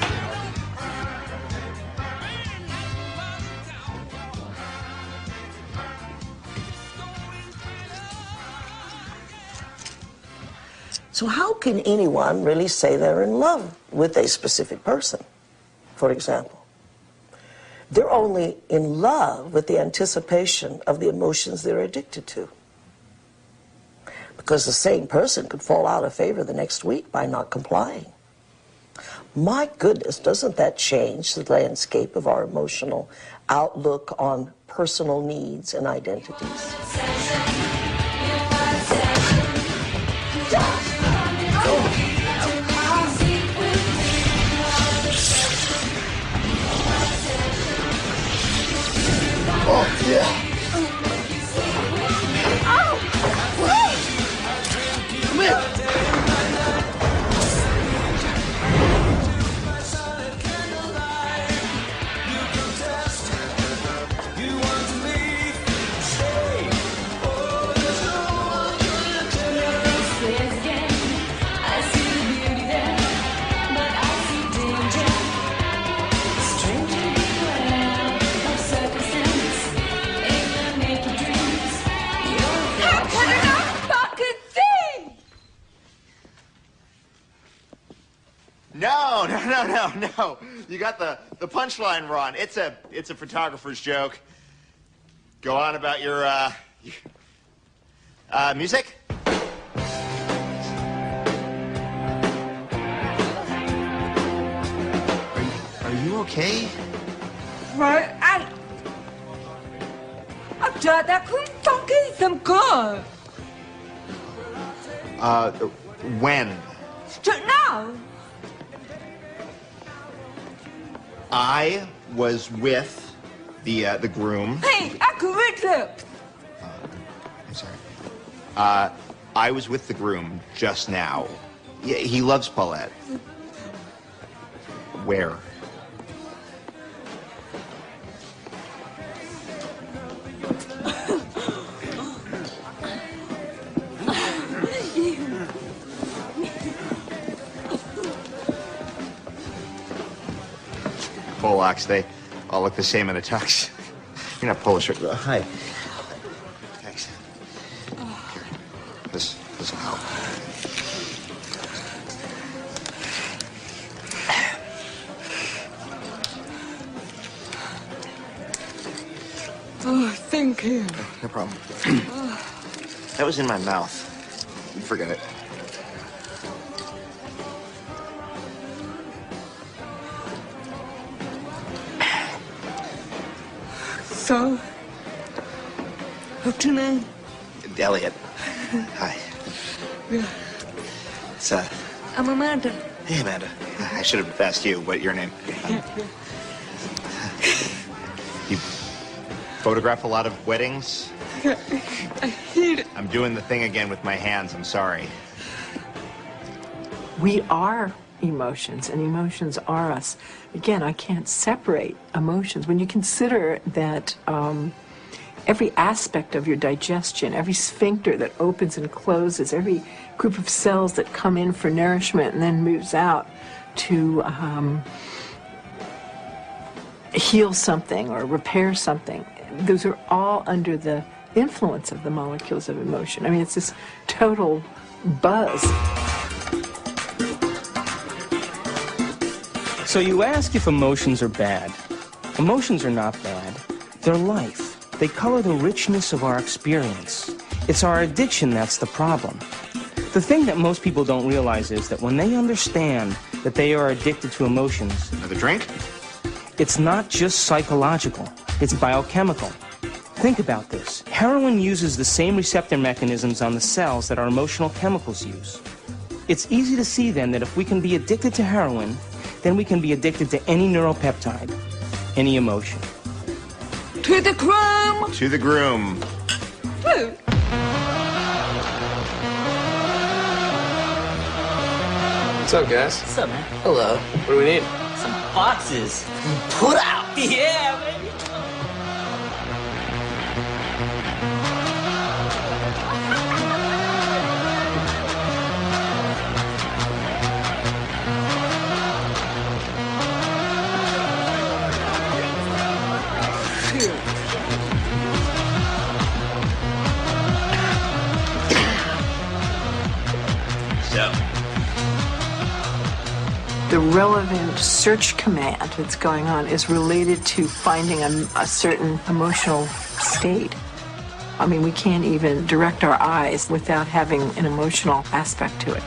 So how can anyone really say they're in love with a specific person, for example? They're only in love with the anticipation of the emotions they're addicted to. Because the same person could fall out of favor the next week by not complying. My goodness, doesn't that change the landscape of our emotional outlook on personal needs and identities? Oh, yeah. Come here. No. You got the punchline wrong. It's a photographer's joke. Go on about your music. Are you okay? Right, I thought that couldn't funky some good. When? Just now. I was with the groom. Hey, I could read lips. I'm sorry. I was with the groom just now. Yeah, he loves Paulette. Where? Polacks, they all look the same in a tux. You're not Polish. Hi. Thanks. Here. This will help. Oh, thank you. No problem. That was in my mouth. Forget it. So, what's your name? Elliot. Hi. Yeah. It's, I'm Amanda. Hey, Amanda. I should have asked you what your name. You photograph a lot of weddings? I hate it. I'm doing the thing again with my hands. I'm sorry. We are emotions, and emotions are us. Again, I can't separate emotions. When you consider that every aspect of your digestion, every sphincter that opens and closes, every group of cells that come in for nourishment and then moves out to heal something or repair something, those are all under the influence of the molecules of emotion. I mean, it's this total buzz. So you ask if emotions are bad. Emotions are not bad. They're life. They color the richness of our experience. It's our addiction that's the problem. The thing that most people don't realize is that when they understand that they are addicted to emotions... Another drink? It's not just psychological. It's biochemical. Think about this. Heroin uses the same receptor mechanisms on the cells that our emotional chemicals use. It's easy to see then that if we can be addicted to heroin, then we can be addicted to any neuropeptide, any emotion. To the groom! To the groom. Woo! What's up, guys? What's up, man? Hello. What do we need? Some boxes. Put out! Yeah, baby! The relevant search command that's going on is related to finding a certain emotional state. I mean, we can't even direct our eyes without having an emotional aspect to it.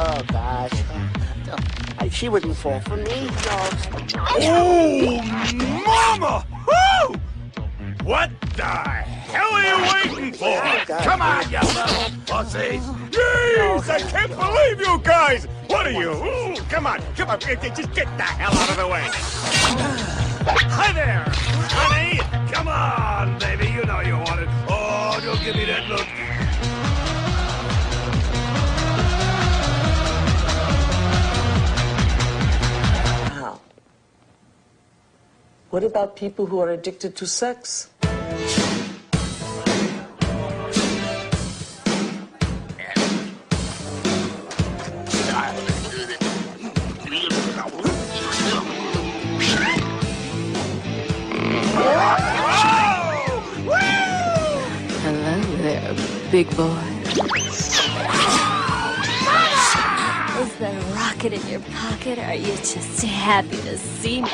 Oh, gosh. She wouldn't fall for me. No. Oh, mama! Woo! What the hell are you waiting for? Come on, you little pussies! Jeez, I can't believe you guys! What are you? Ooh, come on, just get the hell out of the way! Hi there, honey! Come on, baby, you know you want it. Oh, don't give me that look. What about people who are addicted to sex? Hello there, big boy. Is there a rocket in your pocket, or are you just happy to see me?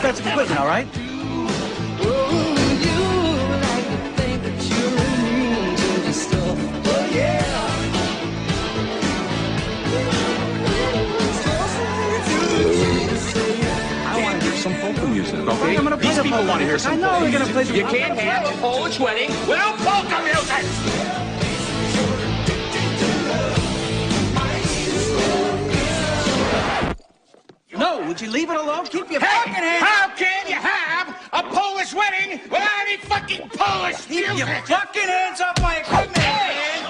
That's equipment, all right? I want to hear some polka music, okay? I'm gonna play the people want to hear some I know we're gonna play the... You can't have a Polish wedding without polka music! No, would you leave it alone? Keep your fucking hands... How can you have a Polish wedding without any fucking Polish music? Keep your fucking hands off my equipment, man!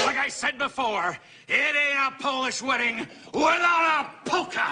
Like I said before, it ain't a Polish wedding without a polka!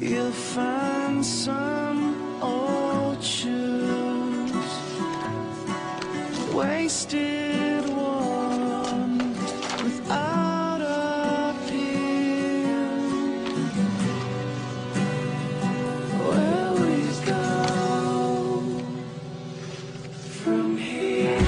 You'll find some old shoes, wasted one, without appeal. Where we go from here?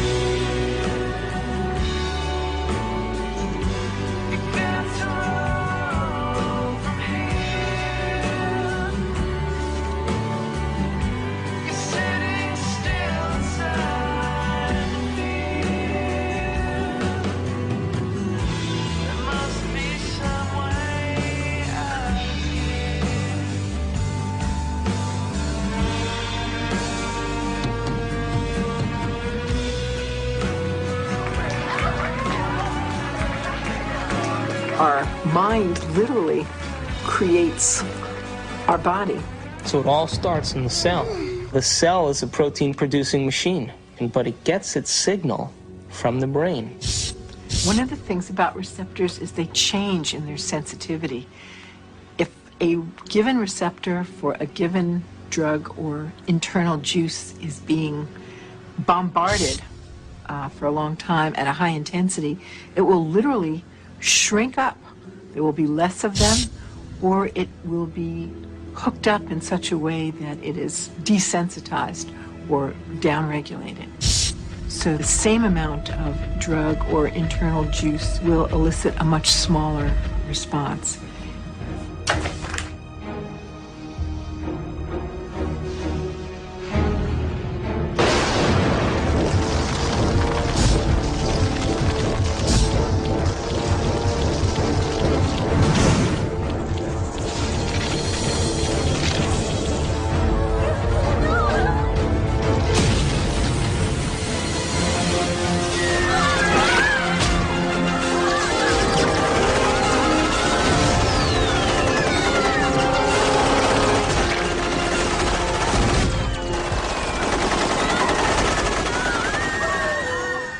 Our mind literally creates our body. So it all starts in the cell. The cell is a protein-producing machine, but it gets its signal from the brain. One of the things about receptors is they change in their sensitivity. If a given receptor for a given drug or internal juice is being bombarded for a long time at a high intensity, it will literally shrink up. There will be less of them, or it will be hooked up in such a way that it is desensitized or downregulated. So the same amount of drug or internal juice will elicit a much smaller response.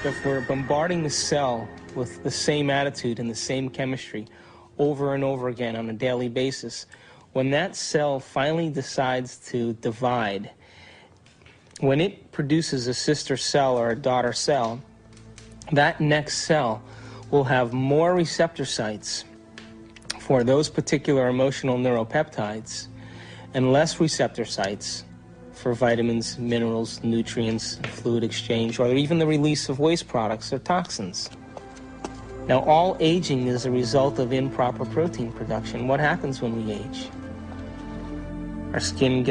If we're bombarding the cell with the same attitude and the same chemistry over and over again on a daily basis, when that cell finally decides to divide, when it produces a sister cell or a daughter cell, that next cell will have more receptor sites for those particular emotional neuropeptides and less receptor sites for vitamins, minerals, nutrients, fluid exchange, or even the release of waste products or toxins. Now, all aging is a result of improper protein production. What happens when we age? Our skin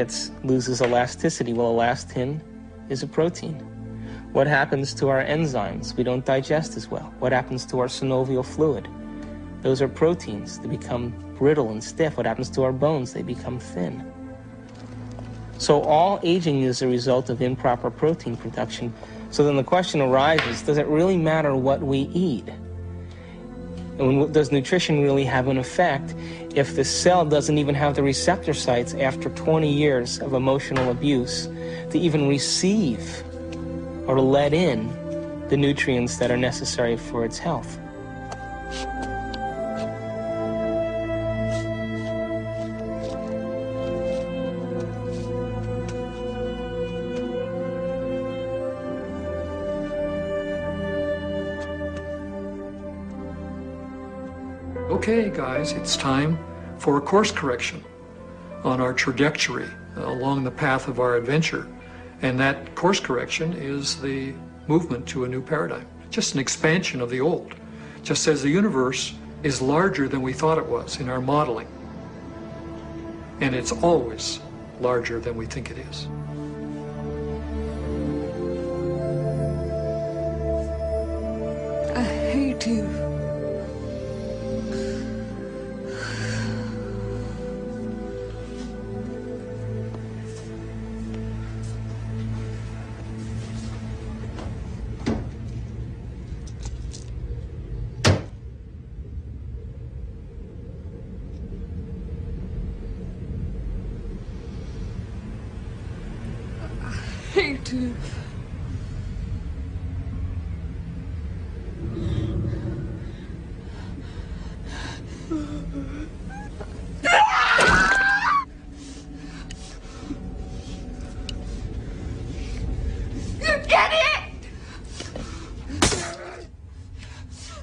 loses elasticity. Well, elastin is a protein. What happens to our enzymes? We don't digest as well. What happens to our synovial fluid? Those are proteins. They become brittle and stiff. What happens to our bones? They become thin. So all aging is a result of improper protein production. So then the question arises, does it really matter what we eat? And does nutrition really have an effect if the cell doesn't even have the receptor sites after 20 years of emotional abuse to even receive or to let in the nutrients that are necessary for its health? Okay, guys, it's time for a course correction on our trajectory along the path of our adventure. And that course correction is the movement to a new paradigm, just an expansion of the old. Just as the universe is larger than we thought it was in our modeling. And it's always larger than we think it is. I hate you. Hate you. You get it?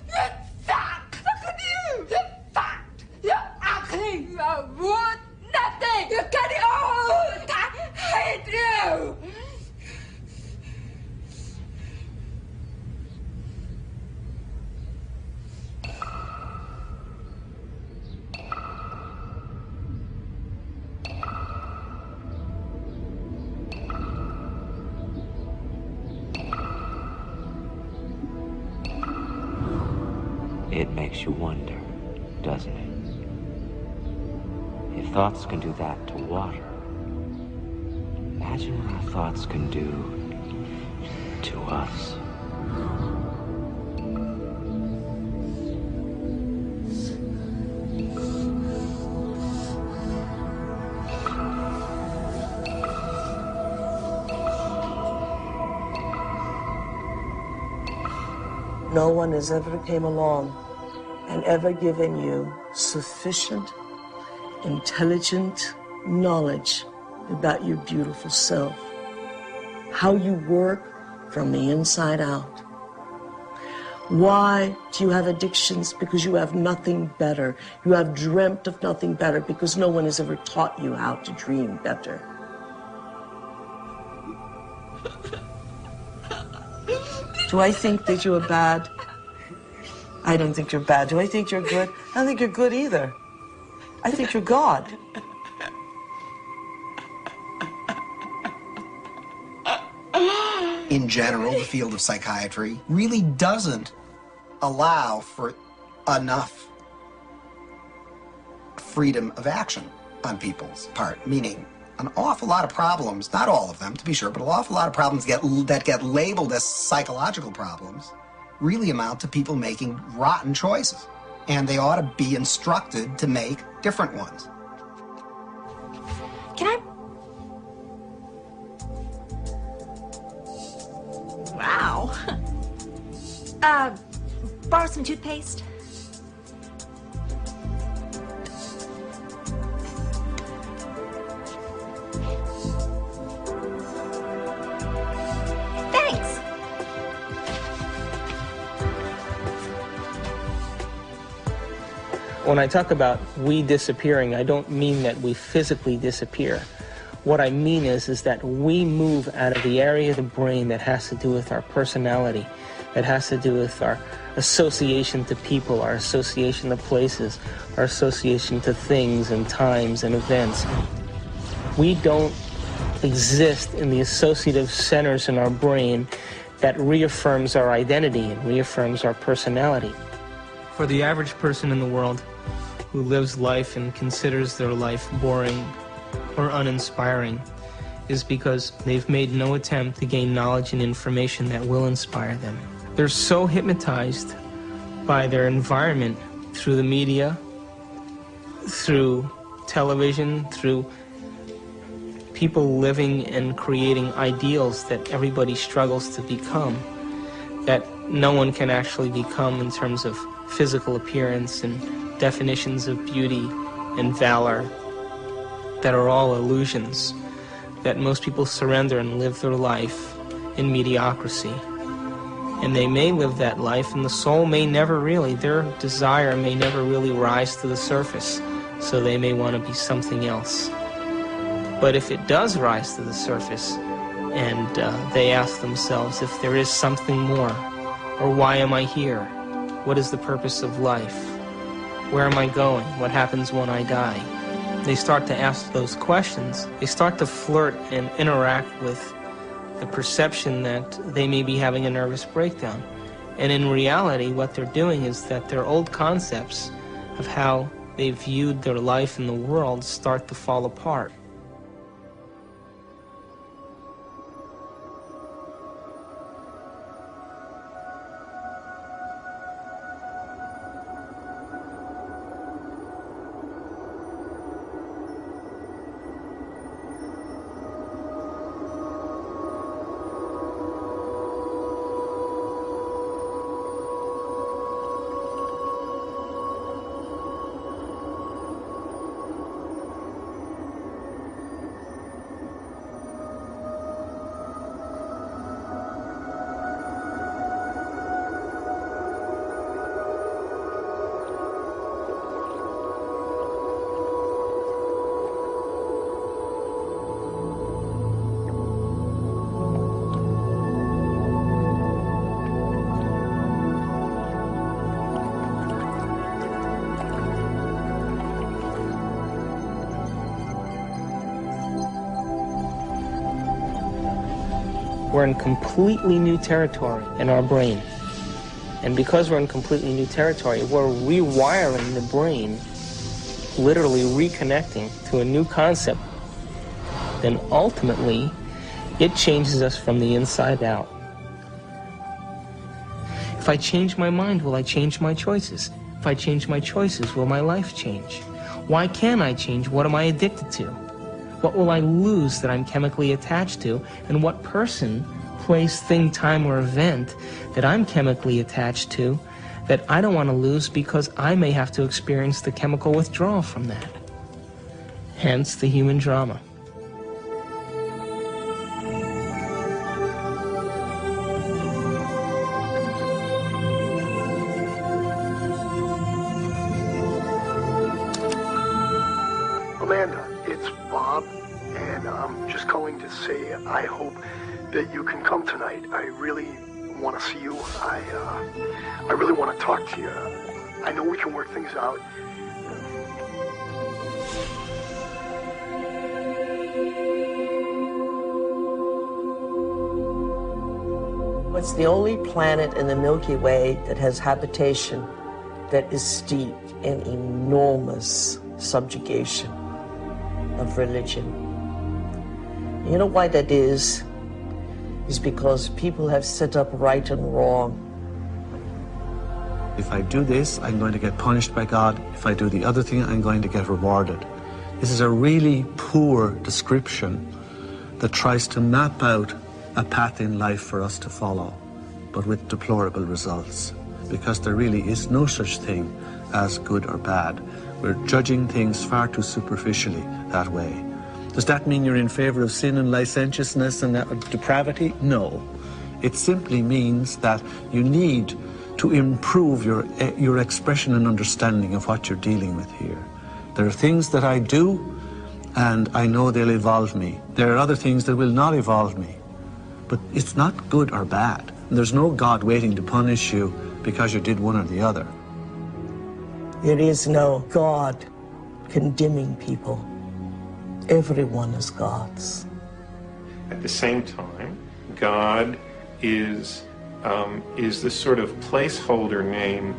You're fat! Look at you! You're fat! You're ugly! You're worth nothing! You get it all! I hate you! It makes you wonder, doesn't it? If thoughts can do that to water, imagine what our thoughts can do to us. No one has ever came along and ever given you sufficient, intelligent knowledge about your beautiful self, how you work from the inside out. Why do you have addictions? Because you have nothing better. You have dreamt of nothing better because no one has ever taught you how to dream better. Do I think that you are bad? I don't think you're bad. Do I think you're good? I don't think you're good either. I think you're God. In general, the field of psychiatry really doesn't allow for enough freedom of action on people's part, meaning an awful lot of problems, not all of them to be sure, but an awful lot of problems that get labeled as psychological problems really amount to people making rotten choices. And they ought to be instructed to make different ones. Can I? Wow. Borrow some toothpaste? Thanks. When I talk about we disappearing, I don't mean that we physically disappear. What I mean is that we move out of the area of the brain that has to do with our personality, that has to do with our association to people, our association to places, our association to things and times and events. We don't exist in the associative centers in our brain that reaffirms our identity and reaffirms our personality. For the average person in the world who lives life and considers their life boring or uninspiring is because they've made no attempt to gain knowledge and information that will inspire them. They're so hypnotized by their environment through the media, through television, through people living and creating ideals that everybody struggles to become, that no one can actually become in terms of physical appearance and definitions of beauty and valor, that are all illusions, that most people surrender and live their life in mediocrity. And they may live that life, and the soul may never really, their desire may never really rise to the surface, so they may want to be something else. But if it does rise to the surface, and they ask themselves if there is something more, or why am I here? What is the purpose of life? Where am I going? What happens when I die? They start to ask those questions. They start to flirt and interact with the perception that they may be having a nervous breakdown. And in reality, what they're doing is that their old concepts of how they viewed their life in the world start to fall apart. We're in completely new territory in our brain. And because we're in completely new territory, we're rewiring the brain, literally reconnecting to a new concept. Then ultimately, it changes us from the inside out. If I change my mind, will I change my choices? If I change my choices, will my life change? Why can't I change? What am I addicted to? What will I lose that I'm chemically attached to? And what person, place, thing, time, or event that I'm chemically attached to that I don't want to lose because I may have to experience the chemical withdrawal from that? Hence the human drama. Amanda, it's Bob, and I'm just calling to say I hope that you can come tonight. I really want to see you. I really want to talk to you. I know we can work things out. It's the only planet in the Milky Way that has habitation that is steeped in enormous subjugation of religion. You know why that is because people have set up right and wrong. If I do this, I'm going to get punished by God. If I do the other thing, I'm going to get rewarded. This is a really poor description that tries to map out a path in life for us to follow, but with deplorable results, because there really is no such thing as good or bad. We're judging things far too superficially that way. Does that mean you're in favor of sin and licentiousness and depravity? No. It simply means that you need to improve your expression and understanding of what you're dealing with here. There are things that I do, and I know they'll evolve me. There are other things that will not evolve me. But it's not good or bad. And there's no God waiting to punish you because you did one or the other. There is no God condemning people. Everyone is God's. At the same time, God is this sort of placeholder name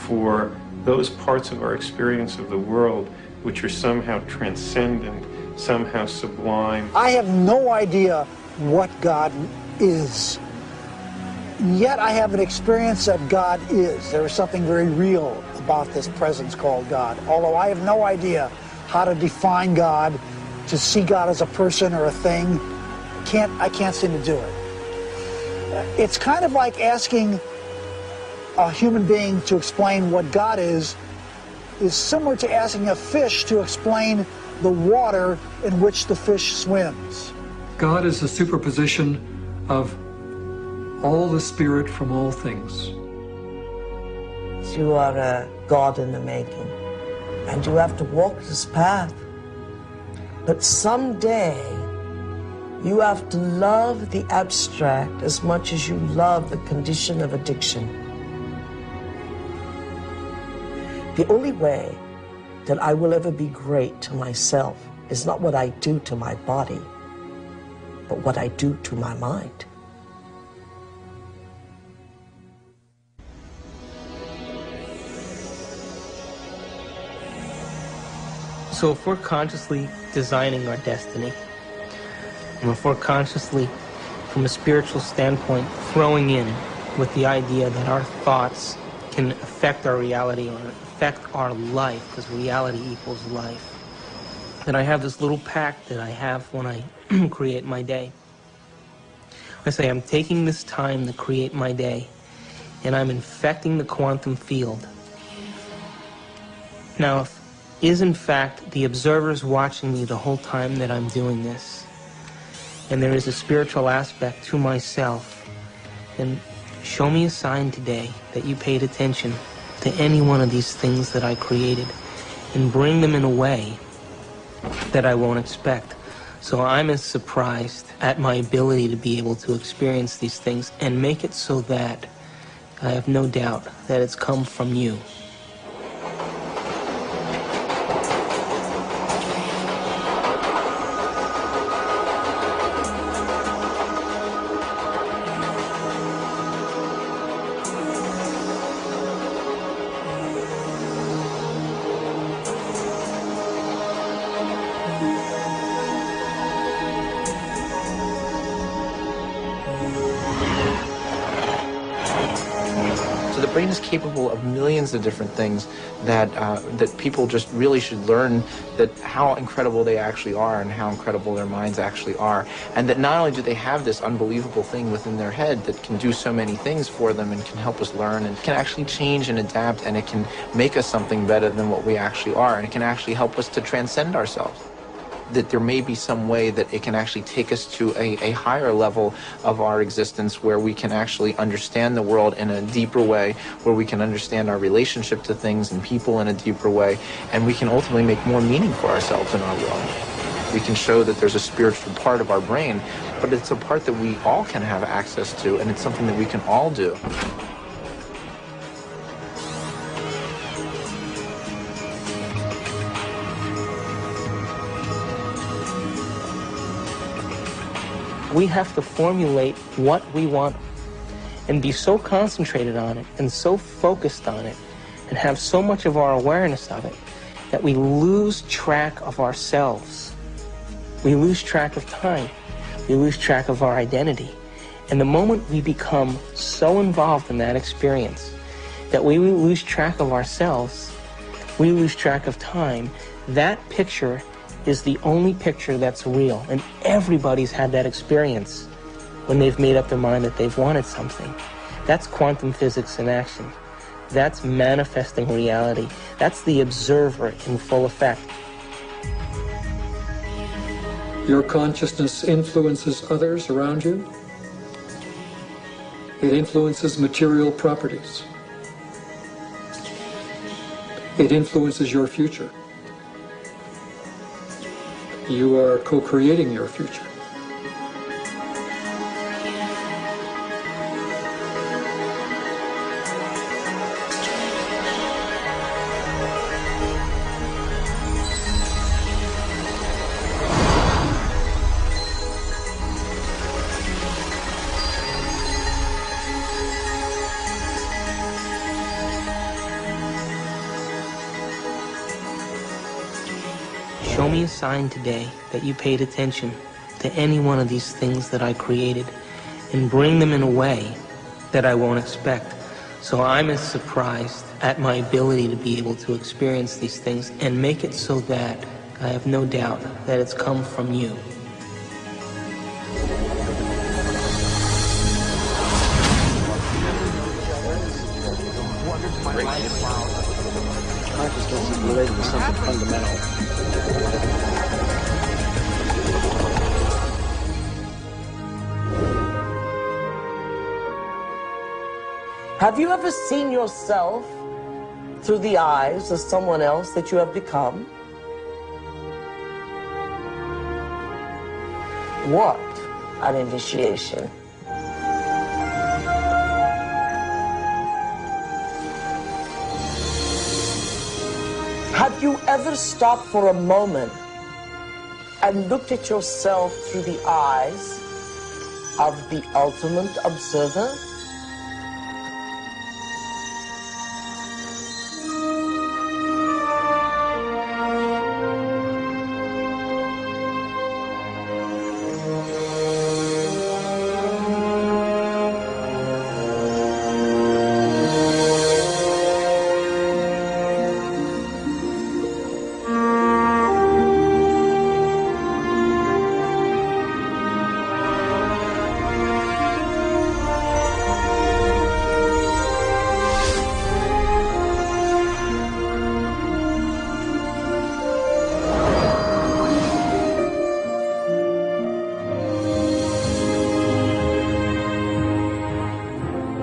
for those parts of our experience of the world which are somehow transcendent, somehow sublime. I have no idea what God is. Yet I have an experience that God is. There is something very real about this presence called God. Although I have no idea how to define God, to see God as a person or a thing, I can't seem to do it. It's kind of like asking a human being to explain what God is similar to asking a fish to explain the water in which the fish swims. God is the superposition of all the spirit from all things. You are a God in the making, and you have to walk this path. But someday, you have to love the abstract as much as you love the condition of addiction. The only way that I will ever be great to myself is not what I do to my body, but what I do to my mind. So if we're consciously designing our destiny, and if we're consciously, from a spiritual standpoint, throwing in with the idea that our thoughts can affect our reality or affect our life, because reality equals life, then I have this little pact that I have when I create my day. I say I'm taking this time to create my day, and I'm infecting the quantum field. Now, if is in fact the observers watching me the whole time that I'm doing this, and there is a spiritual aspect to myself, then show me a sign today that you paid attention to any one of these things that I created, and bring them in a way that I won't expect. So I'm as surprised at my ability to be able to experience these things and make it so that I have no doubt that it's come from you. The brain is capable of millions of different things that people just really should learn that how incredible they actually are and how incredible their minds actually are. And that not only do they have this unbelievable thing within their head that can do so many things for them and can help us learn and can actually change and adapt, and it can make us something better than what we actually are, and it can actually help us to transcend ourselves. That there may be some way that it can actually take us to a higher level of our existence where we can actually understand the world in a deeper way, where we can understand our relationship to things and people in a deeper way, and we can ultimately make more meaning for ourselves in our world. We can show that there's a spiritual part of our brain, but it's a part that we all can have access to, and it's something that we can all do. We have to formulate what we want and be so concentrated on it and so focused on it and have so much of our awareness of it that we lose track of ourselves. We lose track of time. We lose track of our identity. And the moment we become so involved in that experience that we lose track of ourselves, we lose track of time, that picture is the only picture that's real. And everybody's had that experience when they've made up their mind that they've wanted something. That's quantum physics in action. That's manifesting reality. That's the observer in full effect. Your consciousness influences others around you. It influences material properties. It influences your future. You are co-creating your future. Show me a sign today that you paid attention to any one of these things that I created, and bring them in a way that I won't expect. So I'm as surprised at my ability to be able to experience these things, and make it so that I have no doubt that it's come from you. Consciousness is related to something fundamental. Have you ever seen yourself through the eyes of someone else that you have become? What an initiation. Have you ever stopped for a moment and looked at yourself through the eyes of the ultimate observer?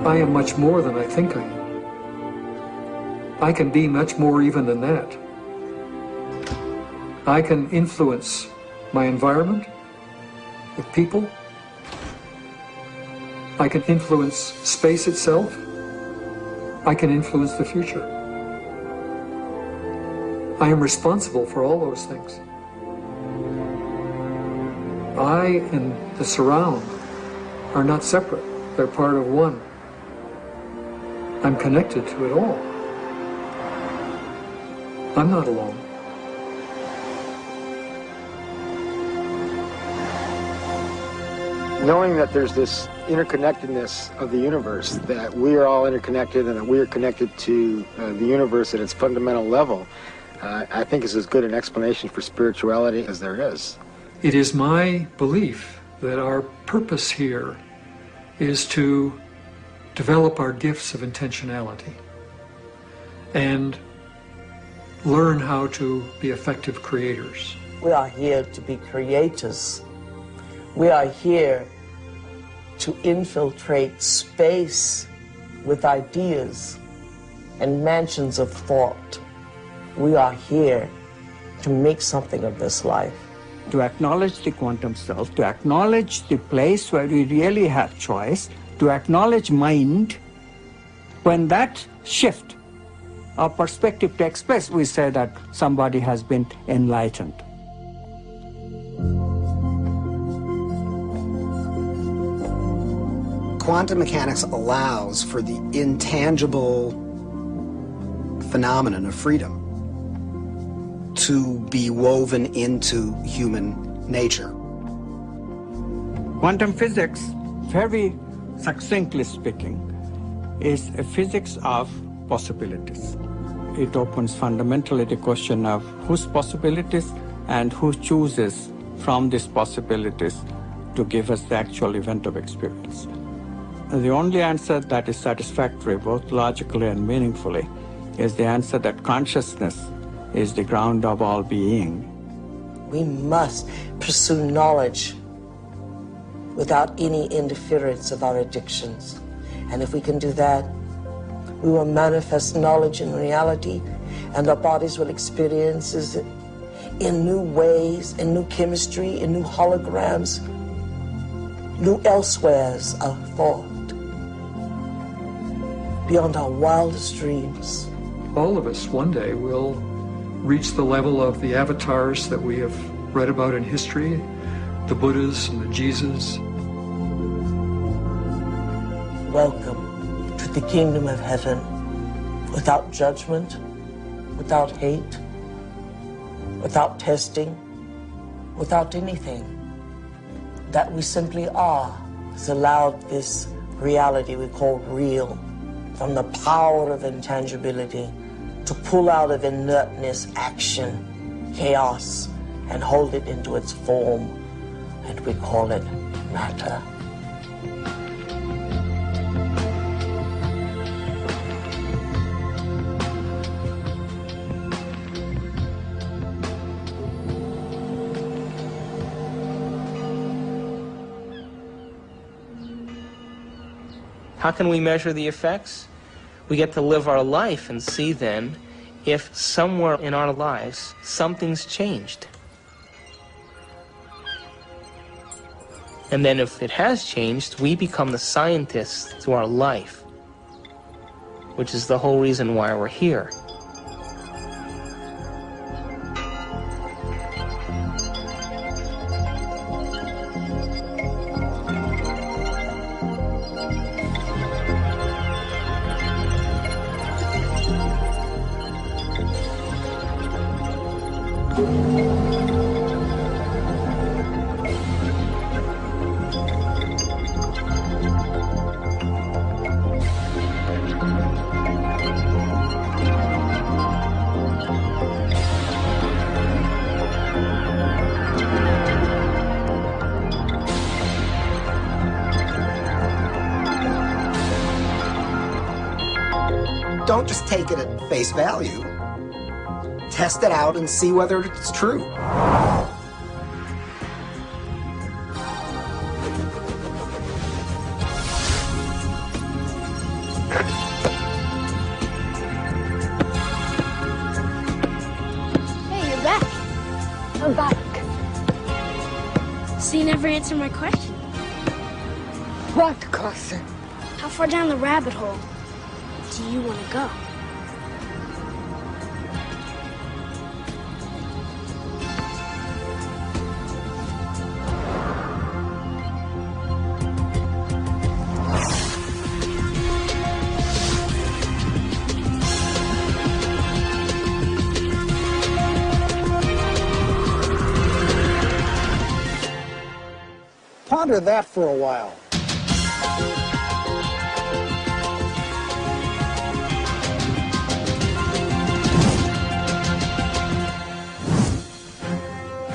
I am much more than I think I am. I can be much more even than that. I can influence my environment with people. I can influence space itself. I can influence the future. I am responsible for all those things. I and the surround are not separate. They're part of one. I'm connected to it all. I'm not alone. Knowing that there's this interconnectedness of the universe, that we are all interconnected and that we are connected to the universe at its fundamental level, I think is as good an explanation for spirituality as there is. It is my belief that our purpose here is to develop our gifts of intentionality and learn how to be effective creators. We are here to be creators. We are here to infiltrate space with ideas and mansions of thought. We are here to make something of this life. To acknowledge the quantum self, to acknowledge the place where we really have choice, to acknowledge mind. When that shift, our perspective takes place, we say that somebody has been enlightened. Quantum mechanics allows for the intangible phenomenon of freedom to be woven into human nature. Quantum physics, very succinctly speaking, is a physics of possibilities. It opens fundamentally the question of whose possibilities and who chooses from these possibilities to give us the actual event of experience. The only answer that is satisfactory, both logically and meaningfully, is the answer that consciousness is the ground of all being. We must pursue knowledge without any interference of our addictions. And if we can do that, we will manifest knowledge in reality, and our bodies will experience it in new ways, in new chemistry, in new holograms, new elsewheres of thought, beyond our wildest dreams. All of us one day will reach the level of the avatars that we have read about in history, the Buddhas and the Jesus. Welcome to the kingdom of heaven, without judgment, without hate, without testing, without anything. That we simply are has allowed this reality we call real, from the power of intangibility, to pull out of inertness action, chaos, and hold it into its form, and we call it matter. How can we measure the effects? We get to live our life and see then if somewhere in our lives something's changed. And then if it has changed, we become the scientists to our life, which is the whole reason why we're here. Don't just take it at face value. Test it out and see whether it's true. Hey, you're back. I'm back. So you never answered my question. What question? How far down the rabbit hole do you want to go? Ponder that for a while.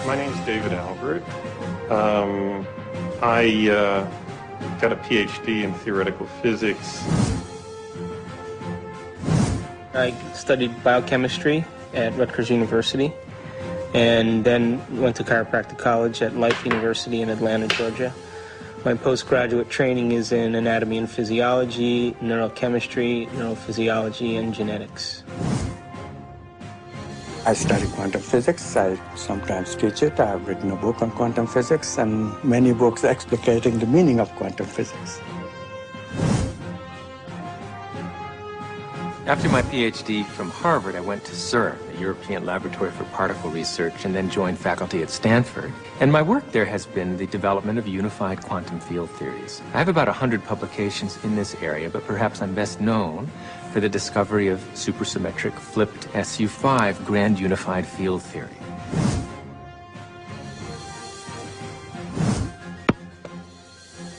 My name's David Albert. I got a PhD in theoretical physics. I studied biochemistry at Rutgers University, and then went to chiropractic college at Life University in Atlanta, Georgia. My postgraduate training is in anatomy and physiology, neurochemistry, neurophysiology, and genetics. I study quantum physics. I sometimes teach it. I've written a book on quantum physics and many books explicating the meaning of quantum physics. After my PhD from Harvard, I went to CERN, the European Laboratory for Particle Research, and then joined faculty at Stanford. And my work there has been the development of unified quantum field theories. I have about 100 publications in this area, but perhaps I'm best known for the discovery of supersymmetric flipped SU5 grand unified field theory.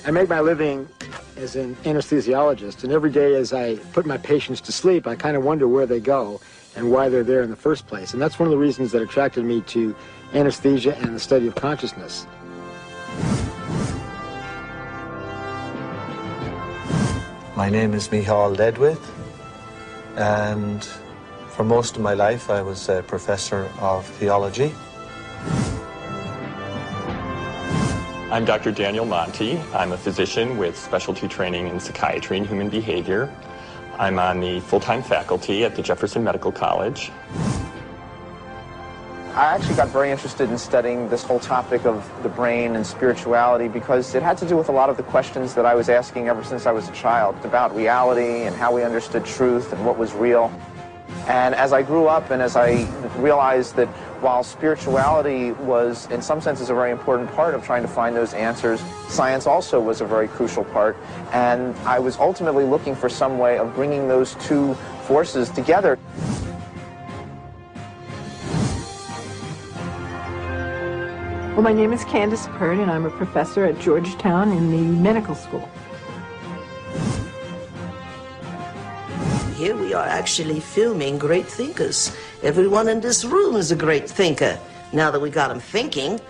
I make my living as an anesthesiologist, and every day as I put my patients to sleep, I kind of wonder where they go and why they're there in the first place. And that's one of the reasons that attracted me to anesthesia and the study of consciousness. My name is Micheál Ledwith, and for most of my life I was a professor of theology. I'm Dr. Daniel Monti. I'm a physician with specialty training in psychiatry and human behavior. I'm on the full-time faculty at the Jefferson Medical College. I actually got very interested in studying this whole topic of the brain and spirituality because it had to do with a lot of the questions that I was asking ever since I was a child about reality and how we understood truth and what was real. And as I grew up and as I realized that while spirituality was, in some senses, a very important part of trying to find those answers, science also was a very crucial part. And I was ultimately looking for some way of bringing those two forces together. Well, my name is Candace Pert, and I'm a professor at Georgetown in the medical school. Here we are actually filming great thinkers. Everyone in this room is a great thinker. Now that we got them thinking,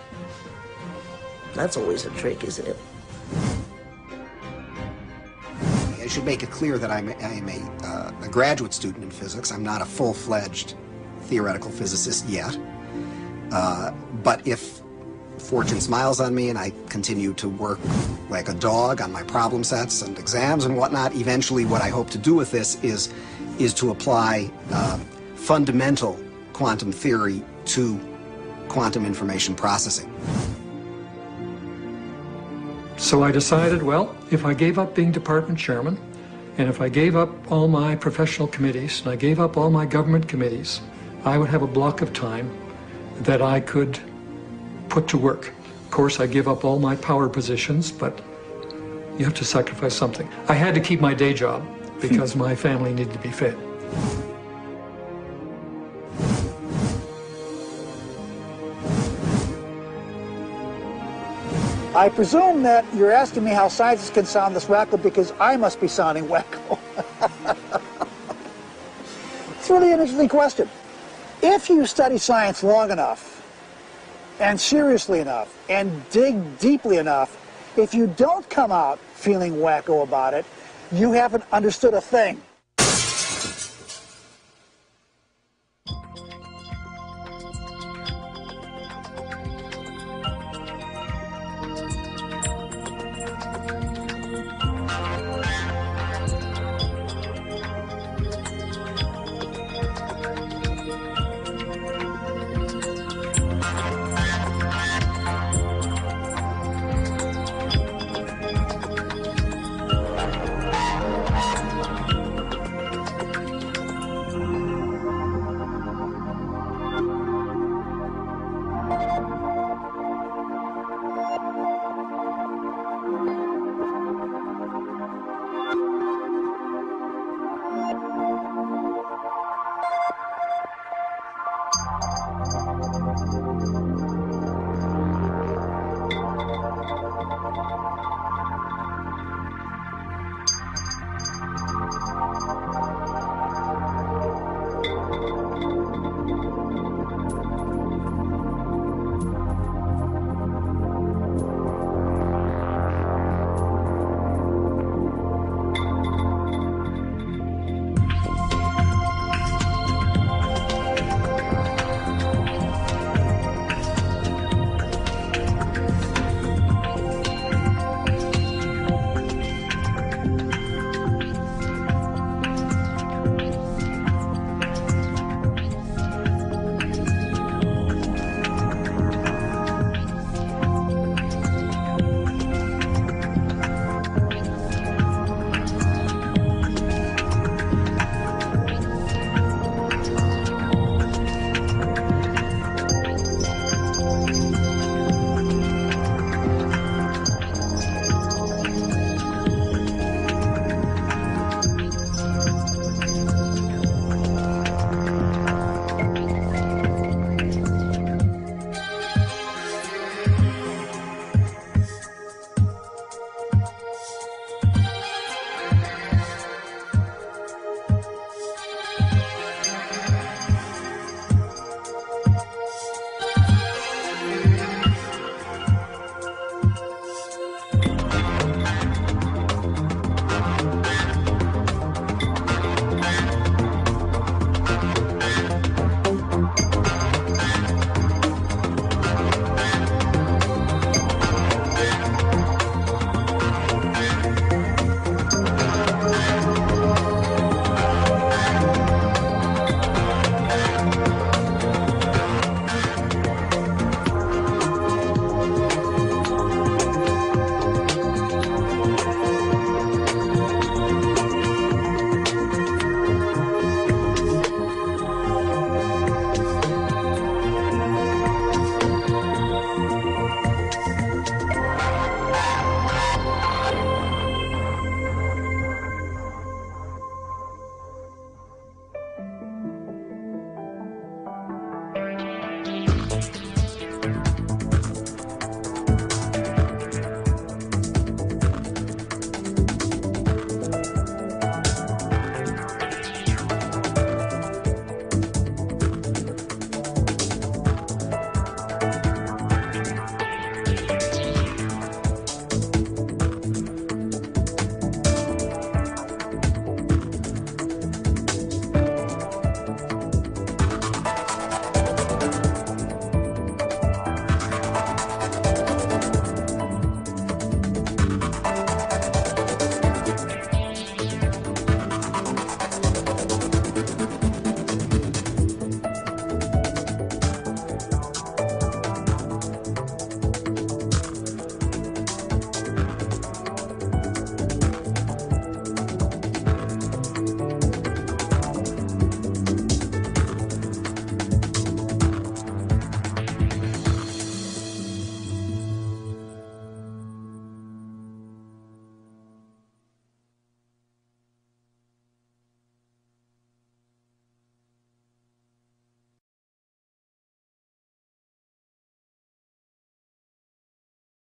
that's always a trick, isn't it? I should make it clear that I'm a graduate student in physics. I'm not a full-fledged theoretical physicist yet. But if fortune smiles on me and I continue to work like a dog on my problem sets and exams and whatnot, eventually what I hope to do with this is to apply fundamental quantum theory to quantum information processing. So I decided, well, if I gave up being department chairman, and if I gave up all my professional committees, and I gave up all my government committees, I would have a block of time that I could put to work. Of course, I give up all my power positions, but you have to sacrifice something. I had to keep my day job because my family needed to be fed. I presume that you're asking me how scientists can sound this wacko because I must be sounding wacko. It's really an interesting question. If you study science long enough, and seriously enough, and dig deeply enough, if you don't come out feeling wacko about it, you haven't understood a thing.